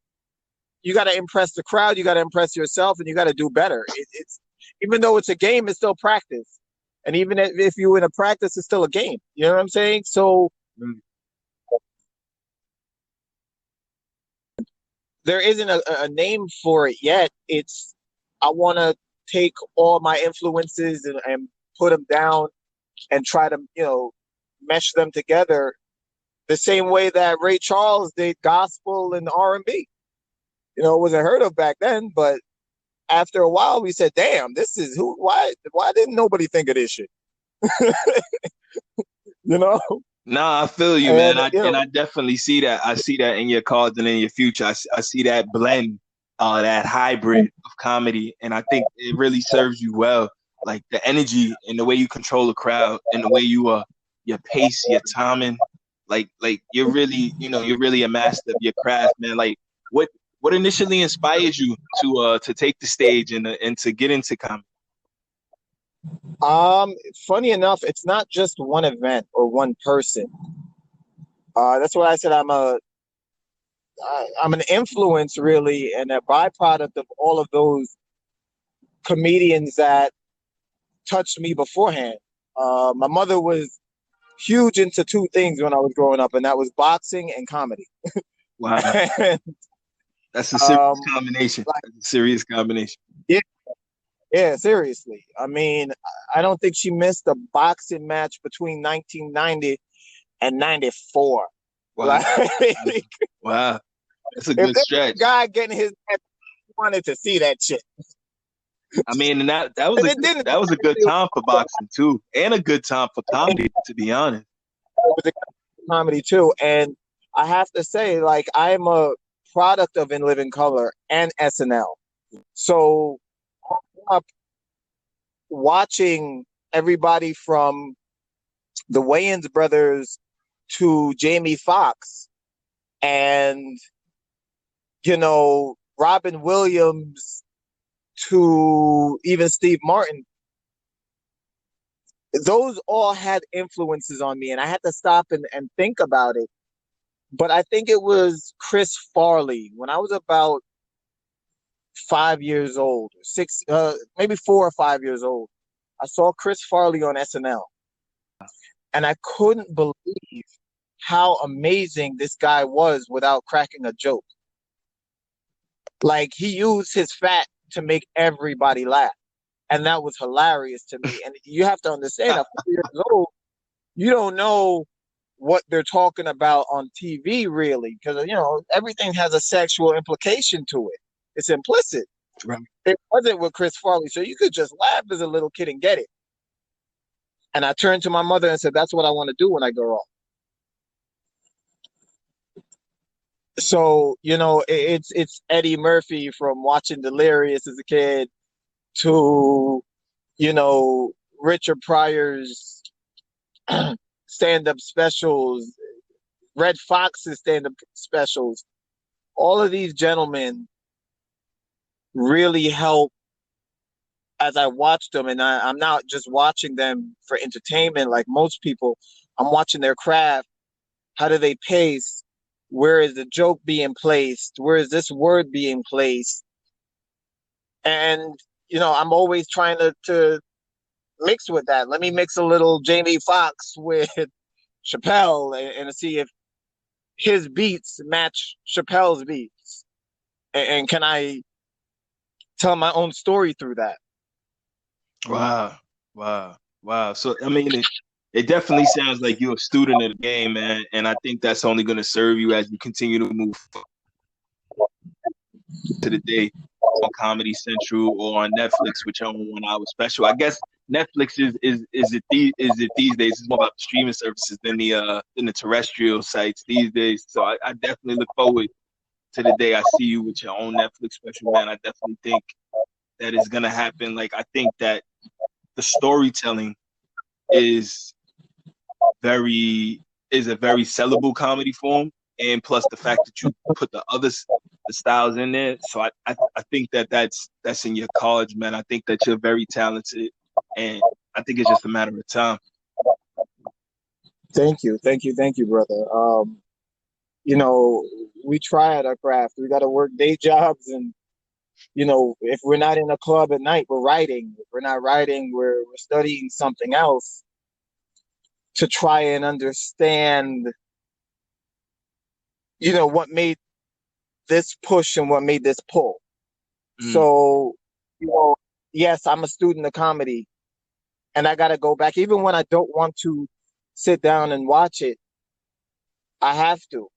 got to impress the crowd, you got to impress yourself, and you got to do better. It's even though it's a game, it's still practice. And even if you're in a practice, it's still a game. You know what I'm saying? So there isn't a name for it yet. I want to take all my influences and put them down and try to, mesh them together the same way that Ray Charles did gospel and R&B. It wasn't heard of back then, but after a while we said, damn, this is why didn't nobody think of this shit? Nah, I feel you, And, man. I definitely see that. I see that in your cards and in your future. I see that blend, that hybrid of comedy, and I think it really serves you well. Like the energy and the way you control the crowd and the way your pace, your timing, like you're really a master of your craft, man. Like what initially inspired you to take the stage and to get into comedy? Funny enough, it's not just one event or one person. That's why I said I'm an influence, really, and a byproduct of all of those comedians that touched me beforehand. My mother was huge into two things when I was growing up, and that was boxing and comedy. Wow, And, that's a serious combination. That's a serious combination. Yeah, seriously. I mean, I don't think she missed a boxing match between 1990 and 94. Wow. Like, Wow. That's a good stretch. Guy getting his match, wanted to see that shit. I mean, and that was a good time for boxing too, and a good time for comedy, to be honest. It was a comedy too, and I have to say, like, I am a product of In Living Color and SNL. So up watching everybody from the Wayans brothers to Jamie Foxx and Robin Williams to even Steve Martin, those all had influences on me, and I had to stop and think about it. But I think it was Chris Farley when I was about 5 years old, maybe 4 or 5 years old. I saw Chris Farley on SNL, and I couldn't believe how amazing this guy was without cracking a joke. Like, he used his fat to make everybody laugh, and that was hilarious to me. And you have to understand, at 4 years old, you don't know what they're talking about on TV, really, because everything has a sexual implication to it. It's implicit. Right. It wasn't with Chris Farley, so you could just laugh as a little kid and get it. And I turned to my mother and said, that's what I want to do when I grow up. So, it's Eddie Murphy from watching Delirious as a kid to, Richard Pryor's stand-up specials, Red Fox's stand-up specials. All of these gentlemen really help as I watched them, and I'm not just watching them for entertainment like most people. I'm watching their craft. How do they pace? Where is the joke being placed? Where is this word being placed? And, I'm always trying to mix with that. Let me mix a little Jamie Foxx with Chappelle and see if his beats match Chappelle's beats. And can I tell my own story through that? Wow. So, I mean, it definitely sounds like you're a student of the game, man. And I think that's only going to serve you as you continue to move to the day on Comedy Central or on Netflix with your own 1 hour special. I guess Netflix is it these days. It's more about the streaming services than the terrestrial sites these days. So I definitely look forward to the day I see you with your own Netflix special, man. I definitely think that is gonna happen. Like, I think that the storytelling is a very sellable comedy form, and plus the fact that you put the styles in there. So I think that's in your cards, man. I think that you're very talented, and I think it's just a matter of time. Thank you, brother. We try at our craft. We got to work day jobs, and if we're not in a club at night, we're writing. If we're not writing, we're studying something else to try and understand, what made this push and what made this pull. So, yes, I'm a student of comedy, and I got to go back. Even when I don't want to sit down and watch it, I have to,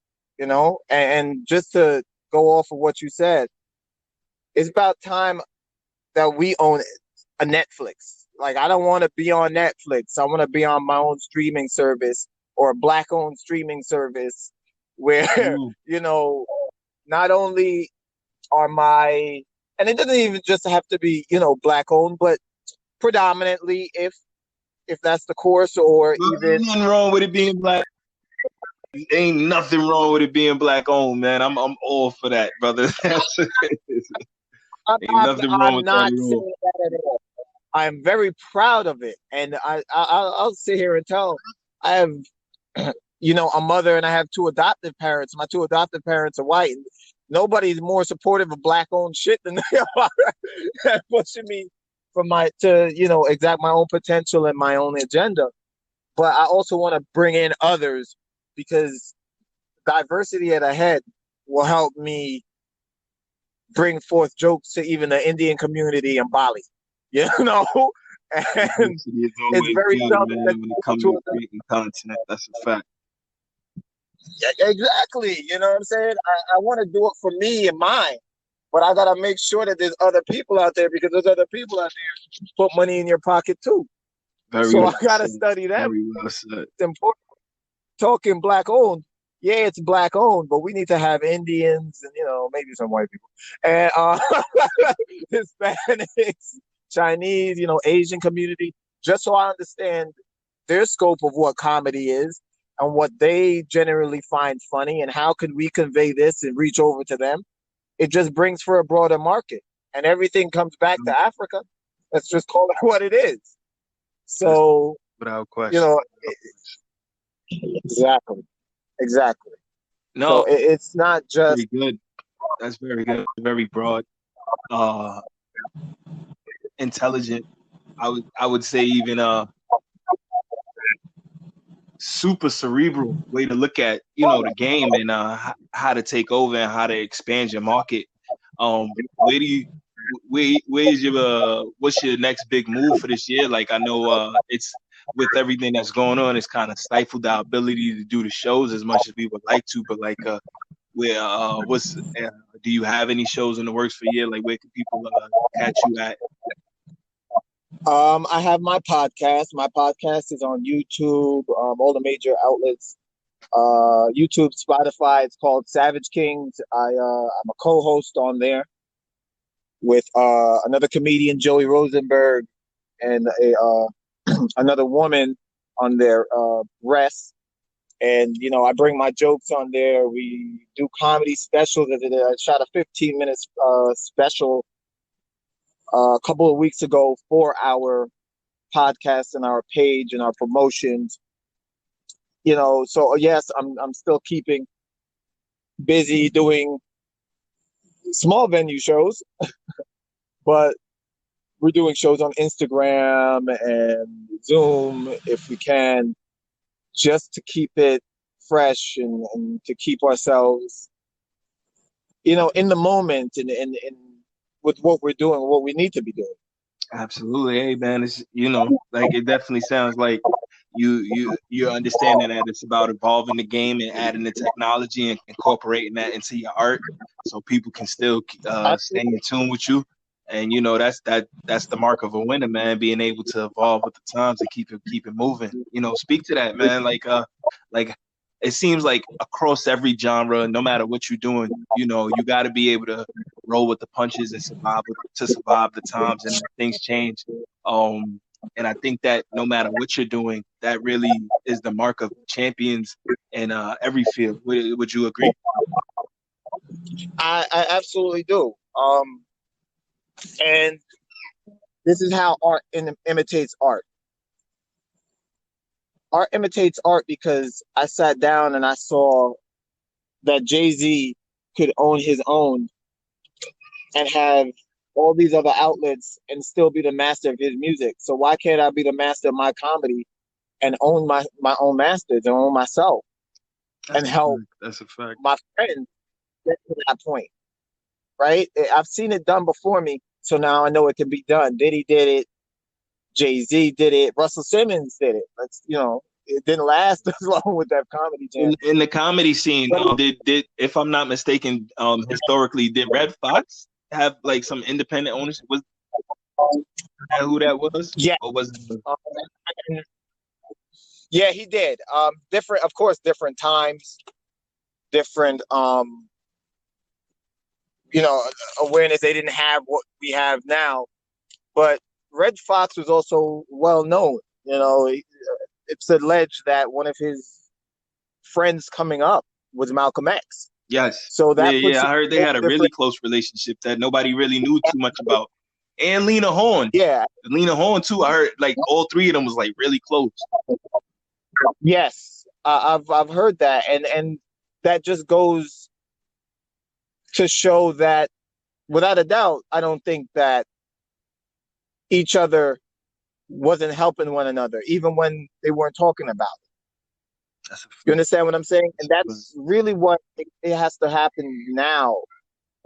and just to go off of what you said, it's about time that we own a Netflix. Like, I don't want to be on Netflix. I want to be on my own streaming service or a black owned streaming service where, Ooh. not only are and it doesn't even just have to be, black owned, but predominantly if that's the course, or Well, even ain't nothing wrong with it being black. Ain't nothing wrong with it being black owned, man. I'm all for that, brother. Ain't nothing wrong I'm with that not at all. saying that at all. I'm very proud of it, and I'll sit here and tell I have a mother, and I have two adoptive parents. My two adoptive parents are white, and nobody's more supportive of black owned shit than they are, pushing me to exact my own potential and my own agenda. But I also want to bring in others, because diversity at a head will help me bring forth jokes to even the Indian community in Bali. And Diversity is it's always very better, seldom that man, when you it come comes to to creating content. That's a fact. exactly. You know what I'm saying? I want to do it for me and mine, but I gotta make sure that there's other people out there, because there's other people out there put money in your pocket too. Very So I well gotta said. study them. Very well said. It's important. Talking black owned, yeah, it's black owned, but we need to have Indians and maybe some white people and Hispanics, Chinese, Asian community, just so I understand their scope of what comedy is and what they generally find funny, and how could we convey this and reach over to them. It just brings for a broader market, and everything comes back to Africa. Let's just call it what it is. That's So, without you question. know, exactly, exactly. So No, it's not very just. good. That's very good. Very broad. Uh, intelligent. I would say even super cerebral way to look at the game, and how to take over and how to expand your market. Where do you where's your what's your next big move for this year? Like, I know it's with everything that's going on, it's kind of stifled our ability to do the shows as much as we would like to. But like, where what's do you have any shows in the works for a year? Like, where can people catch you at? I have my podcast. My podcast is on YouTube, all the major outlets. YouTube, Spotify. It's called Savage Kings. I'm a co-host on there with another comedian, Joey Rosenberg, and another woman on there, Rest. And I bring my jokes on there. We do comedy specials. I shot a 15-minute special a couple of weeks ago for our podcast and our page and our promotions. So yes, I'm still keeping busy doing small venue shows, but we're doing shows on Instagram and Zoom if we can, just to keep it fresh, and to keep ourselves, in the moment, and with what we're doing, what we need to be doing. Absolutely. Hey man, it's like, it definitely sounds like you're understanding that it's about evolving the game and adding the technology and incorporating that into your art, so people can still stay in tune with you. And that's the mark of a winner, man, being able to evolve with the times and keep it moving. Speak to that, man. Like it seems like across every genre, no matter what you're doing, you got to be able to roll with the punches and survive the times, and things change. And I think that no matter what you're doing, that really is the mark of champions in every field. Would you agree? I absolutely do. And this is how art imitates art. Art imitates art because I sat down and I saw that Jay-Z could own his own and have all these other outlets and still be the master of his music. So why can't I be the master of my comedy and own my own masters and own myself, and help That's a fact. my friends get to that point, right? I've seen it done before me, so now I know it can be done. Diddy did it. Jay-Z did it. Russell Simmons did it. It didn't last as long with that comedy jam. In the comedy scene, did if I'm not mistaken, historically, did Red Fox have like some independent ownership? Was that who that was? Yeah. Or was Um, yeah, he did. Different, of course, different times, different, awareness. They didn't have what we have now, but Red Fox was also well known. It's alleged that one of his friends coming up was Malcolm X. Yes. So that puts I heard they had a really close relationship that nobody really knew too much about. And Lena Horne. Yeah. Lena Horne too. I heard like all three of them was like really close. Yes. I've heard that, and that just goes to show that without a doubt, I don't think that each other wasn't helping one another, even when they weren't talking about it. You understand what I'm saying? And that's really what it has to happen now,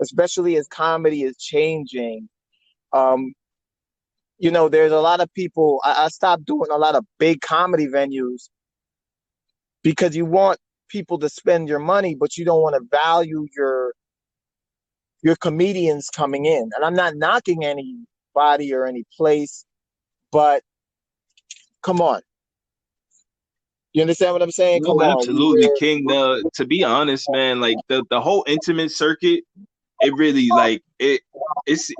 especially as comedy is changing. There's a lot of people. I stopped doing a lot of big comedy venues because you want people to spend your money, but you don't want to value your comedians coming in. And I'm not knocking anybody or any place, but come on. You understand what I'm saying? Come on. Absolutely, King. To be honest, man, like the whole intimate circuit, it really like it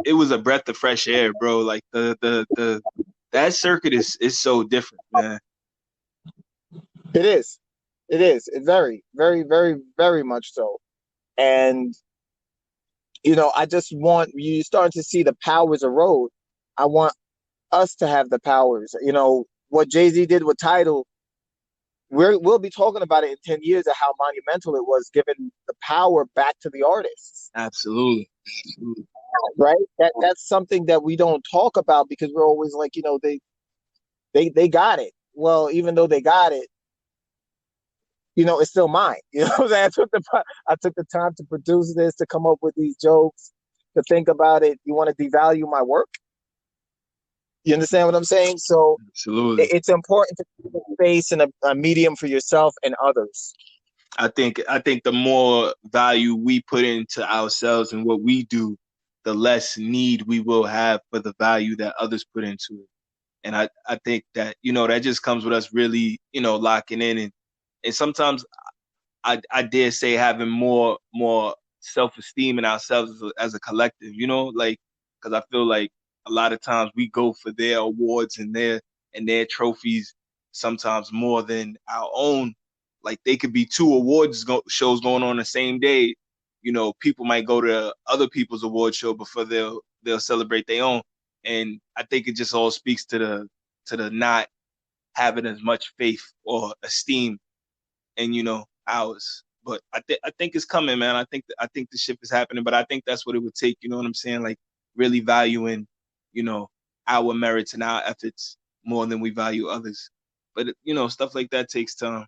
was a breath of fresh air, bro. Like the that circuit is so different, man. It is. It's very, very, very, very much so. And I just want you starting to see the powers erode. I want us to have the powers. What Jay-Z did with Tidal, we'll be talking about it in 10 years of how monumental it was, giving the power back to the artists. Absolutely. Right? That's something that we don't talk about because we're always like, they got it. Well, even though they got it, it's still mine. You know what I'm saying? I took the time to produce this, to come up with these jokes, to think about it. You want to devalue my work? You understand what I'm saying? So absolutely, it's important to keep a space and a medium for yourself and others. I think the more value we put into ourselves and what we do, the less need we will have for the value that others put into it. And I think that, that just comes with us really, locking in. And sometimes I dare say having more self-esteem in ourselves as a collective, like, because I feel like a lot of times we go for their awards and their trophies sometimes more than our own. Like they could be two awards shows going on the same day. People might go to other people's award show before they'll celebrate their own. And I think it just all speaks to the not having as much faith or esteem in ours. But I think it's coming, man. I think the shift is happening. But I think that's what it would take. You know what I'm saying? Like really valuing, our merits and our efforts more than we value others. But stuff like that takes time.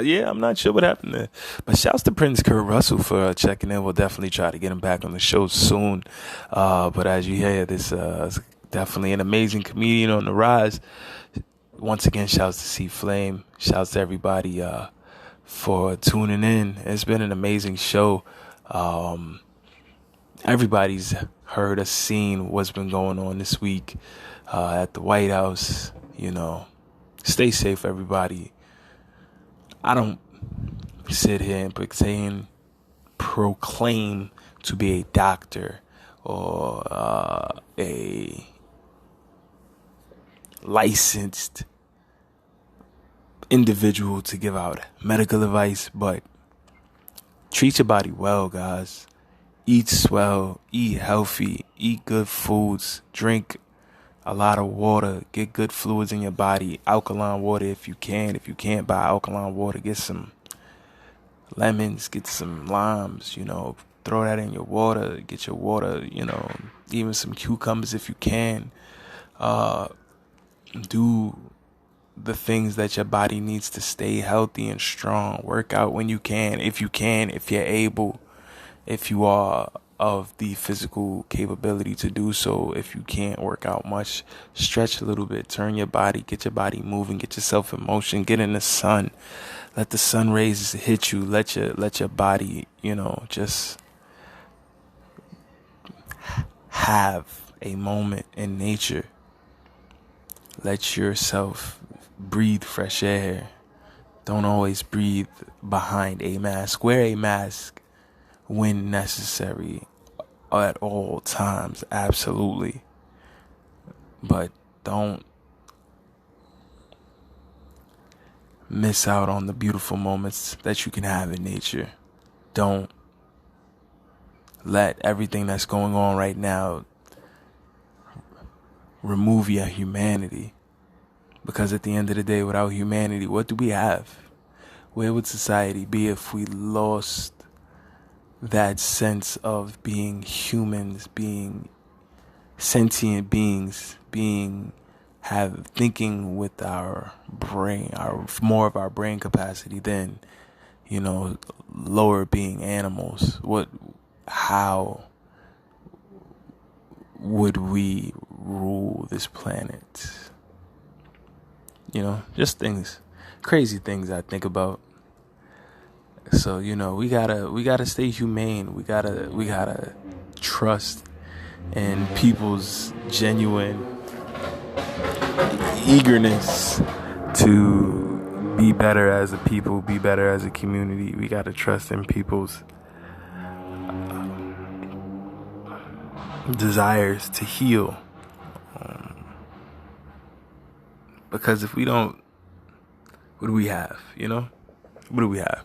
Yeah, I'm not sure what happened there. But shouts to Prince Kurt Russell for checking in. We'll definitely try to get him back on the show soon. But as you hear, this is definitely an amazing comedian on the rise. Once again, shouts to C Flame. Shouts to everybody for tuning in. It's been an amazing show. Everybody's heard or seen what's been going on this week at the White House. Stay safe, everybody. I don't sit here and proclaim to be a doctor or a licensed individual to give out medical advice, but treat your body well, guys. Eat swell, eat healthy, eat good foods, drink a lot of water, get good fluids in your body, alkaline water if you can. If you can't buy alkaline water, get some lemons, get some limes, throw that in your water, get your water, even some cucumbers if you can. Do the things that your body needs to stay healthy and strong. Work out when you can, if you're able. If you are of the physical capability to do so. If you can't work out much, stretch a little bit, turn your body, get your body moving, get yourself in motion, get in the sun, let the sun rays hit you, let your body, just have a moment in nature. Let yourself breathe fresh air. Don't always breathe behind a mask. Wear a mask when necessary at all times, absolutely. But don't miss out on the beautiful moments that you can have in nature. Don't let everything that's going on right now remove your humanity. Because at the end of the day, without humanity, what do we have? Where would society be if we lost that sense of being humans, being sentient beings, thinking with our brain, more of our brain capacity than, lower being animals? How would we rule this planet? Just crazy things I think about. So, we gotta stay humane. We gotta trust in people's genuine eagerness to be better as a people, be better as a community. We gotta trust in people's desires to heal. Because if we don't, what do we have? What do we have?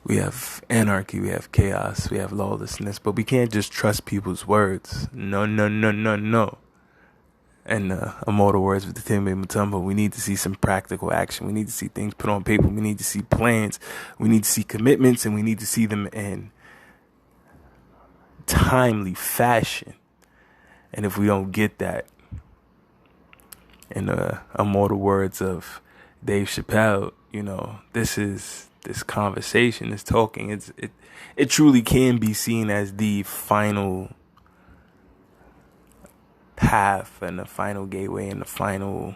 We have anarchy, we have chaos, we have lawlessness, but we can't just trust people's words. No. And immortal words with the Phantm Phuego, we need to see some practical action. We need to see things put on paper. We need to see plans. We need to see commitments, and we need to see them in timely fashion. And if we don't get that, in the immortal words of Dave Chappelle, this conversation, this talking, it truly can be seen as the final path and the final gateway and the final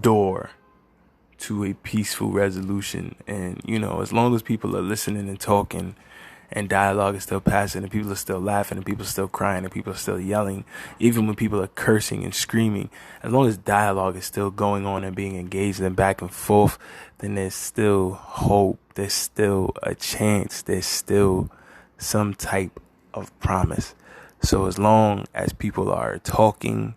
door to a peaceful resolution. And as long as people are listening and talking, and dialogue is still passing, and people are still laughing, and people are still crying, and people are still yelling, even when people are cursing and screaming, as long as dialogue is still going on and being engaged and back and forth, then there's still hope, there's still a chance, there's still some type of promise. So as long as people are talking,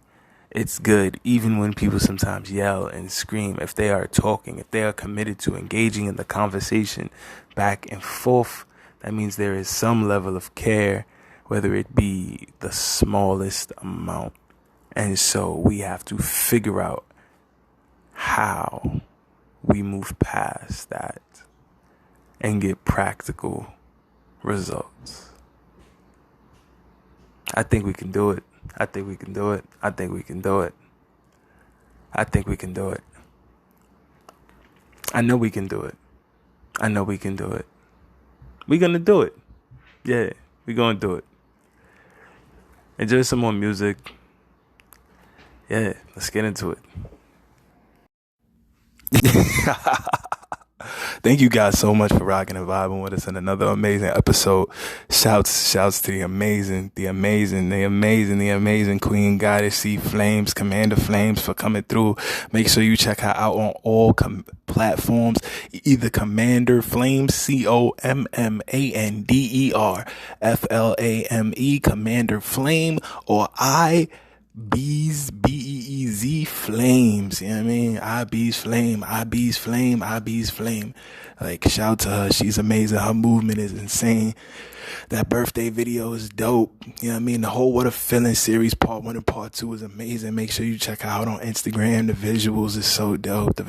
it's good. Even when people sometimes yell and scream, if they are talking, if they are committed to engaging in the conversation back and forth, that means there is some level of care, whether it be the smallest amount. And so we have to figure out how we move past that and get practical results. I think we can do it. I think we can do it. I think we can do it. I think we can do it. I know we can do it. I know we can do it. We're going to do it. Yeah, we're going to do it. Enjoy some more music. Yeah, let's get into it. Thank you guys so much for rocking and vibing with us in another amazing episode. Shouts to the amazing Queen Goddess C Flames, Commander Flames, for coming through. Make sure you check her out on all platforms, either Commander Flames, COMMANDER FLAME, Commander Flame, or Bees, BEEZ Flames. You know what I mean? Bees Flame. Like, shout to her. She's amazing. Her movement is insane. That birthday video is dope. You know what I mean? The whole What a Feeling series, part 1 and part 2, is amazing. Make sure you check her out on Instagram. The visuals is so dope.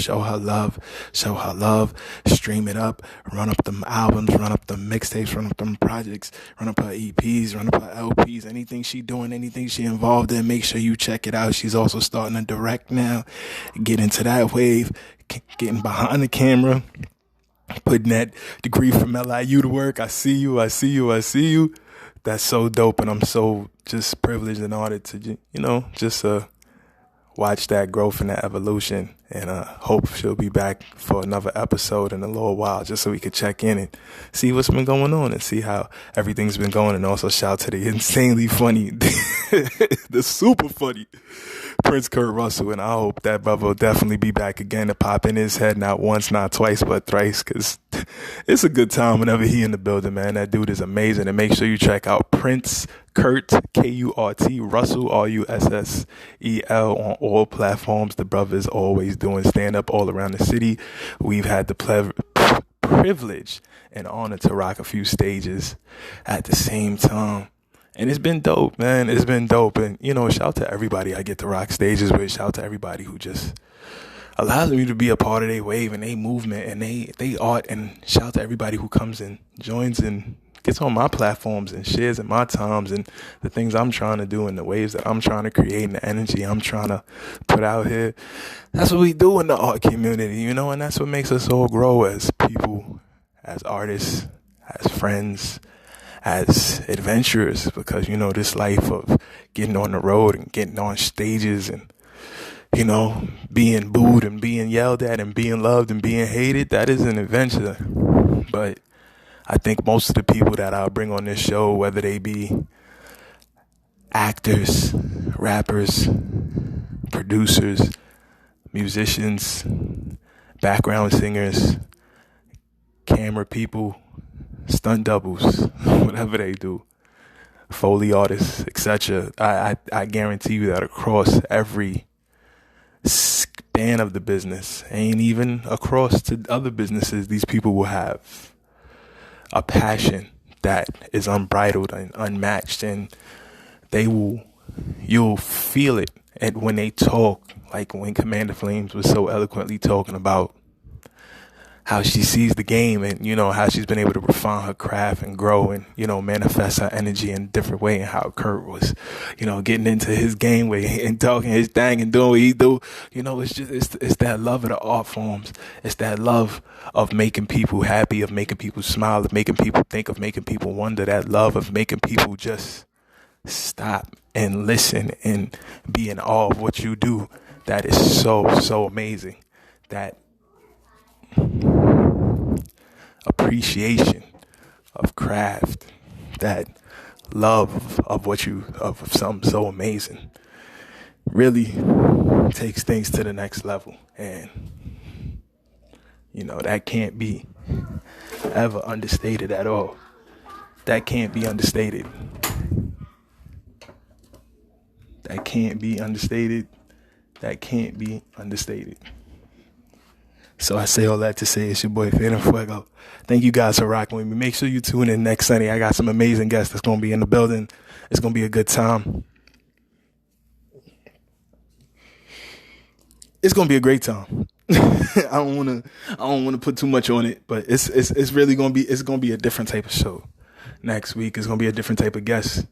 Show her love. Stream it up. Run up them albums. Run up them mixtapes. Run up them projects. Run up her EPs. Run up her LPs. anything she doing, anything she involved in, make sure you check it out. She's also starting to direct now, get into that wave, getting behind the camera, putting that degree from LIU to work. I see you. That's so dope, and I'm so just privileged and honored to, just watch that growth and that evolution, and hope she'll be back for another episode in a little while, just so we could check in and see what's been going on and see how everything's been going. And also shout to the insanely funny, the super funny Prince Kurt Russel, and I hope that brother will definitely be back again to pop in his head, not once, not twice, but thrice, because it's a good time whenever he in the building, man. That dude is amazing. And make sure you check out Prince Kurt, Kurt, Russell, Russel, on all platforms. The brother is always doing stand-up all around the city. We've had the privilege and honor to rock a few stages at the same time. And it's been dope, man. It's been dope. And, shout out to everybody I get to rock stages with. Shout out to everybody who just allows me to be a part of their wave and their movement and they art. And shout out to everybody who comes and joins and gets on my platforms and shares in my times and the things I'm trying to do and the waves that I'm trying to create and the energy I'm trying to put out here. That's what we do in the art community, and that's what makes us all grow as people, as artists, as friends, as adventurers, because, this life of getting on the road and getting on stages and, being booed and being yelled at and being loved and being hated, that is an adventure. But I think most of the people that I'll bring on this show, whether they be actors, rappers, producers, musicians, background singers, camera people, stunt doubles, whatever they do, Foley artists, etc. I guarantee you that across every span of the business, and even across to other businesses, these people will have a passion that is unbridled and unmatched, and you'll feel it. And when they talk, like when Commander Flames was so eloquently talking about how she sees the game and, how she's been able to refine her craft and grow and, manifest her energy in a different way, and how Kurt was, getting into his game way and talking his thing and doing what he do. It's that love of the art forms. It's that love of making people happy, of making people smile, of making people think, of making people wonder, that love of making people just stop and listen and be in awe of what you do. That is so, so amazing. That appreciation of craft, that love of of something so amazing, really takes things to the next level. And that can't be ever understated at all. That can't be understated. That can't be understated. That can't be understated. So I say all that to say it's your boy Phantm Phuego. Thank you guys for rocking with me. Make sure you tune in next Sunday. I got some amazing guests that's going to be in the building. It's going to be a good time. It's going to be a great time. I don't want to put too much on it, but it's really going to be a different type of show. Next week is going to be a different type of guest.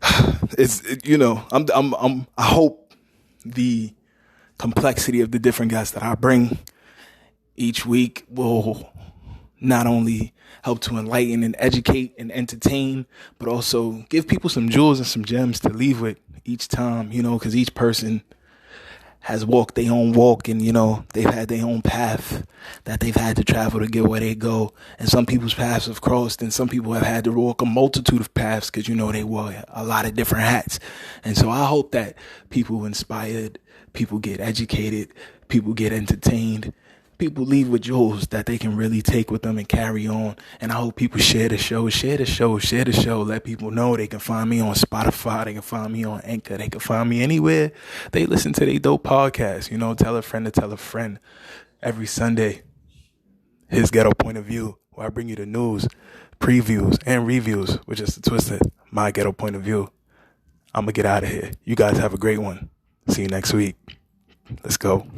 I hope the complexity of the different guests that I bring each week will not only help to enlighten and educate and entertain, but also give people some jewels and some gems to leave with each time, because each person has walked their own walk and, they've had their own path that they've had to travel to get where they go. And some people's paths have crossed, and some people have had to walk a multitude of paths because, they wore a lot of different hats. And so I hope that people inspired, people get educated, people get entertained, people leave with jewels that they can really take with them and carry on. And I hope people share the show. Let people know they can find me on Spotify. They can find me on Anchor. They can find me anywhere they listen to their dope podcast. Tell a friend to tell a friend. Every Sunday, his Ghetto Point of View, where I bring you the news, previews, and reviews, which is twisted my Ghetto Point of View. I'm going to get out of here. You guys have a great one. See you next week. Let's go.